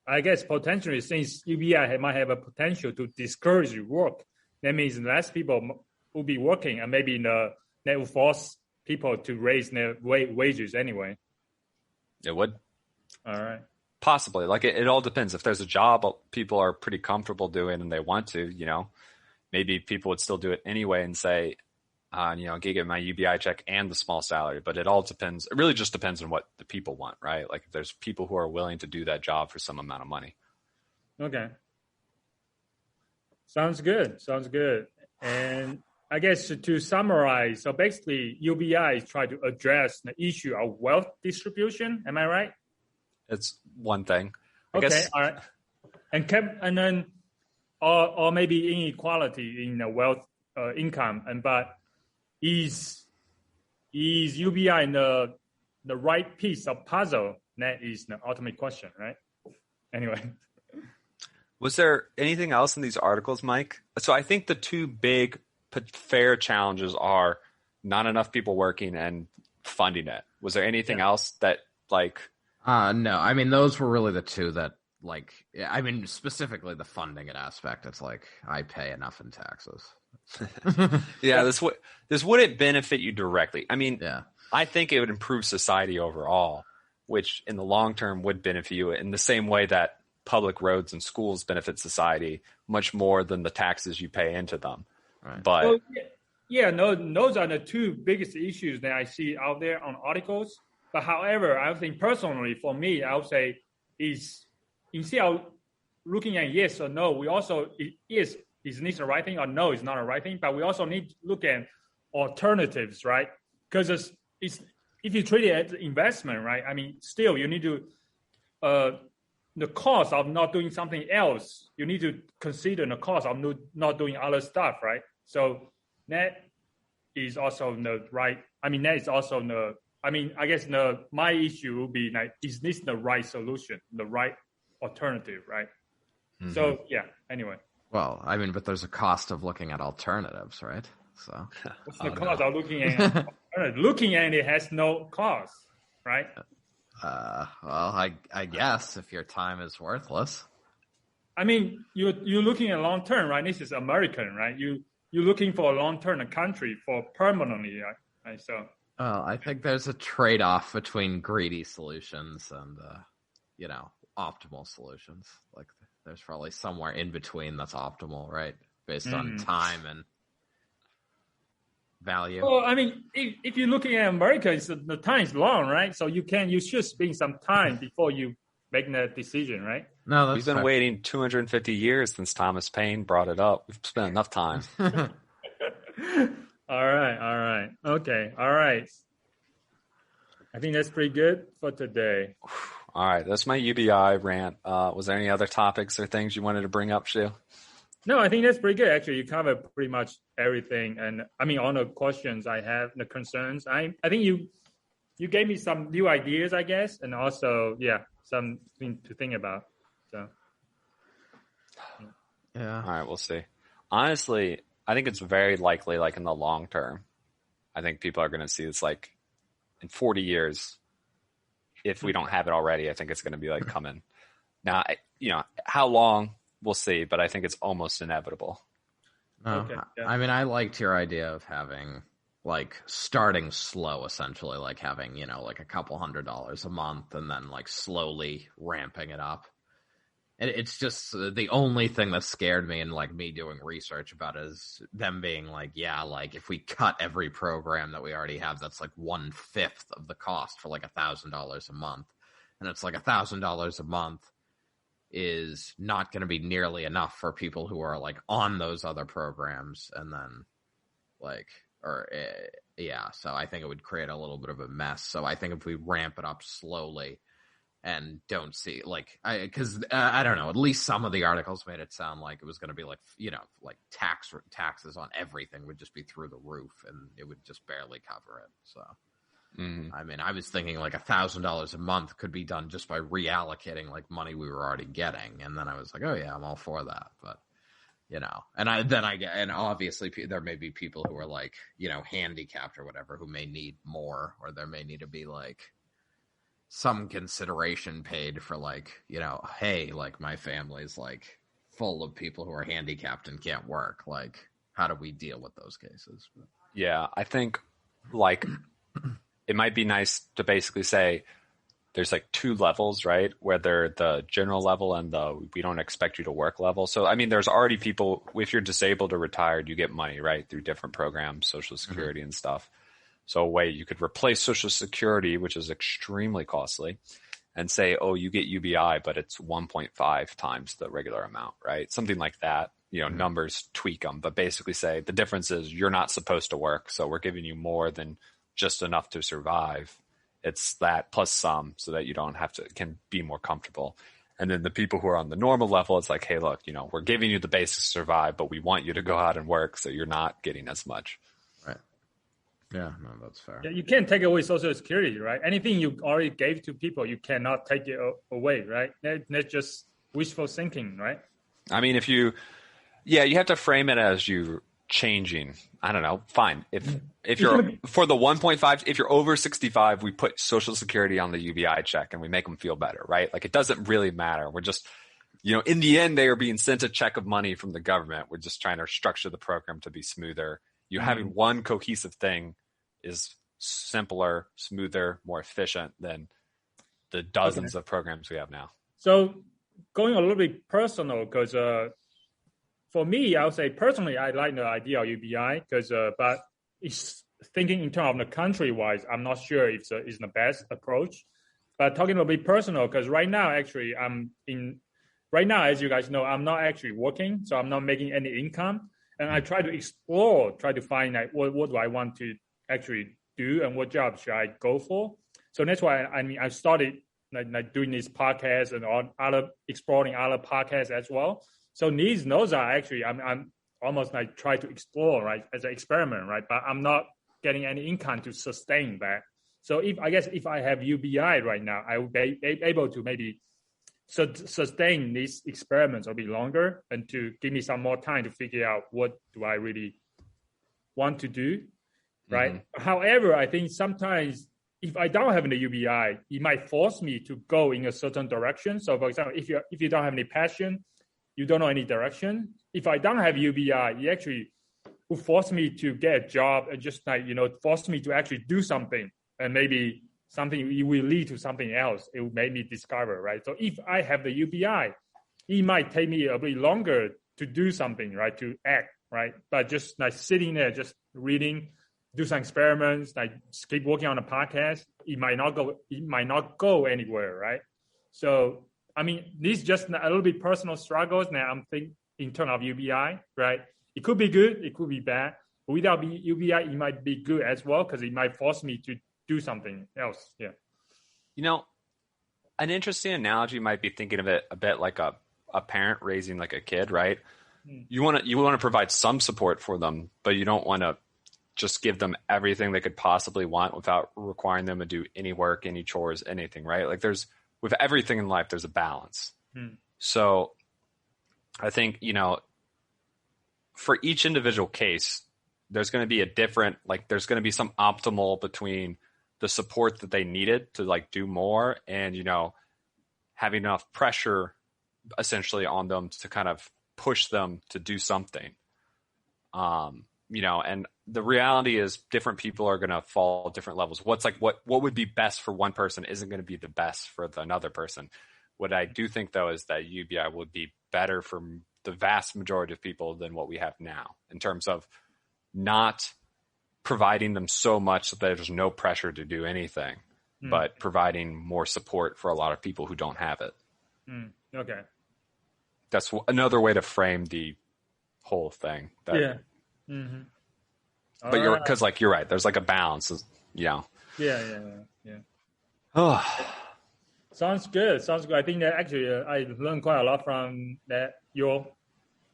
I guess potentially, since UBI might have a potential to discourage work, that means less people will be working, and maybe that will force people to raise their wages anyway. It would. All right. Possibly. Like it all depends. If there's a job people are pretty comfortable doing and they want to, maybe people would still do it anyway and say, get my UBI check and the small salary. But it all depends. It really just depends on what the people want, right? Like if there's people who are willing to do that job for some amount of money. Okay. Sounds good. And I guess to summarize, so basically UBI is trying to address the issue of wealth distribution. Am I right? It's one thing. I Okay. guess. All right. And then, or maybe inequality in the wealth income. But is UBI the right piece of puzzle? That is the ultimate question, right? Anyway. Was there anything else in these articles, Mike? So I think the two big fair challenges are not enough people working and funding it. Was there anything else that no, I mean, those were really the two that specifically the funding it aspect. It's like, I pay enough in taxes. Yeah, this wouldn't benefit you directly. I mean, yeah. I think it would improve society overall, which in the long term would benefit you in the same way that public roads and schools benefit society much more than the taxes you pay into them. Right. But those are the two biggest issues that I see out there on articles. But however, I think personally for me, I would say is instead of looking at yes or no, we also is this the right thing or no, it's not a right thing. But we also need to look at alternatives, right? Because it's if you treat it as investment, right? I mean, still you need to the cost of not doing something else. You need to consider the cost of not doing other stuff, right? So that is also the right I mean, that is also I guess my issue would be like, is this the right solution, the right alternative, right? Mm-hmm. So yeah. Anyway. Well, I mean, but there's a cost of looking at alternatives, right? So what's the cost of looking at looking at it has no cost, right? Well, I guess if your time is worthless. I mean, you're looking at long term, right? This is American, right? You're looking for a long term country for permanently, right? So. Well, I think there's a trade-off between greedy solutions and, optimal solutions. Like, there's probably somewhere in between that's optimal, right? Based on time and value. Well, I mean, if you're looking at America, the time is long, right? So you should spend some time before you make that decision, right? No, we've been waiting 250 years since Thomas Paine brought it up. We've spent enough time. All right. Okay, all right. I think that's pretty good for today. All right, that's my UBI rant. Was there any other topics or things you wanted to bring up, Shu? No, I think that's pretty good. Actually, you covered pretty much everything. And I mean, all the questions I have, the concerns. I think you gave me some new ideas, I guess, and also, something to think about. So, yeah. All right, we'll see. Honestly, I think it's very likely, like in the long term, I think people are going to see this like in 40 years. If we don't have it already, I think it's going to be like coming. Now, how long, we'll see, but I think it's almost inevitable. Okay. I mean, I liked your idea of having like starting slow, essentially, like having, like a couple $100 a month and then like slowly ramping it up. And it's just the only thing that scared me and like me doing research about it is them being like, yeah, like if we cut every program that we already have, that's like 1/5 of the cost for like $1,000 a month. And it's like $1,000 a month is not going to be nearly enough for people who are like on those other programs. And then so I think it would create a little bit of a mess. So I think if we ramp it up slowly, and don't see because I don't know, at least some of the articles made it sound like it was going to be like, like taxes on everything would just be through the roof and it would just barely cover it. So, I mean, I was thinking like $1,000 a month could be done just by reallocating like money we were already getting. And then I was like, oh yeah, I'm all for that. But, and obviously there may be people who are like, handicapped or whatever, who may need more, or there may need to be like some consideration paid for like, hey, like my family's like full of people who are handicapped and can't work. Like, how do we deal with those cases? Yeah, I think like it might be nice to basically say there's like 2 levels, right? Whether the general level and the we don't expect you to work level. So, I mean, there's already people, if you're disabled or retired, you get money, right? Through different programs, Social Security and stuff. So a way you could replace Social Security, which is extremely costly, and say, oh, you get UBI, but it's 1.5 times the regular amount, right? Something like that. Numbers, tweak them, but basically say the difference is you're not supposed to work, so we're giving you more than just enough to survive. It's that plus some so that you don't have to, can be more comfortable. And then the people who are on the normal level, it's like, hey, look, we're giving you the basics to survive, but we want you to go out and work so you're not getting as much. Right. Yeah, no, that's fair. Yeah, you can't take away Social Security, right? Anything you already gave to people, you cannot take it away, right? That's just wishful thinking, right? I mean, you have to frame it as you changing. I don't know. Fine. If you're for the 1.5, if you're over 65, we put Social Security on the UBI check and we make them feel better, right? Like it doesn't really matter. We're just, in the end, they are being sent a check of money from the government. We're just trying to structure the program to be smoother. Having one cohesive thing is simpler, smoother, more efficient than the dozens of programs we have now. So going a little bit personal, because for me, I would say personally, I like the idea of UBI, but it's thinking in terms of the country-wise, I'm not sure if it's the best approach. But talking a little bit personal, because right now, actually, as you guys know, I'm not actually working, so I'm not making any income. And I try to find like, what do I want to actually do and what job should I go for. So that's why, I started like doing this podcast and exploring other podcasts as well. So those are actually, I'm almost like try to explore, right, as an experiment, right? But I'm not getting any income to sustain that. So if I have UBI right now, I will be able to maybe sustain these experiments a bit longer and to give me some more time to figure out what do I really want to do, right? Mm-hmm. However, I think sometimes if I don't have any UBI, it might force me to go in a certain direction. So for example, if you don't have any passion, you don't know any direction. If I don't have UBI, it actually will force me to get a job and just force me to actually do something, and maybe something it will lead to something else. It will make me discover, right? So if I have the UBI, it might take me a bit longer to do something, right? To act, right? But just sitting there, just reading, do some experiments, keep working on a podcast, it might not go anywhere, right? So, I mean, this is just a little bit personal struggles now I'm thinking in terms of UBI, right? It could be good, it could be bad. But without UBI, it might be good as well because it might force me to do something else. Yeah. An interesting analogy might be thinking of it a bit like a parent raising like a kid, right? You want to provide some support for them, but you don't want to just give them everything they could possibly want without requiring them to do any work, any chores, anything, right? Like with everything in life, there's a balance. So I think, for each individual case, there's going to be there's going to be some optimal between the support that they needed to do more and, having enough pressure essentially on them to kind of push them to do something. And the reality is different people are going to fall at different levels. What would be best for one person isn't going to be the best for another person. What I do think though is that UBI would be better for the vast majority of people than what we have now in terms of not providing them so much that there's no pressure to do anything, but providing more support for a lot of people who don't have it. Okay. That's another way to frame the whole thing. Yeah. Mm-hmm. But you're right. There's a balance. Yeah. Oh. Sounds good. I think that actually I learned quite a lot from your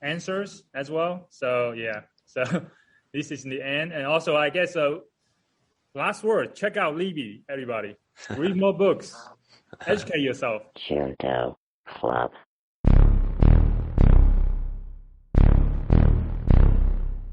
answers as well. So yeah. So this is the end. And also, I guess, last word, check out Libby, everybody. Read more books. Educate yourself. Junto Club.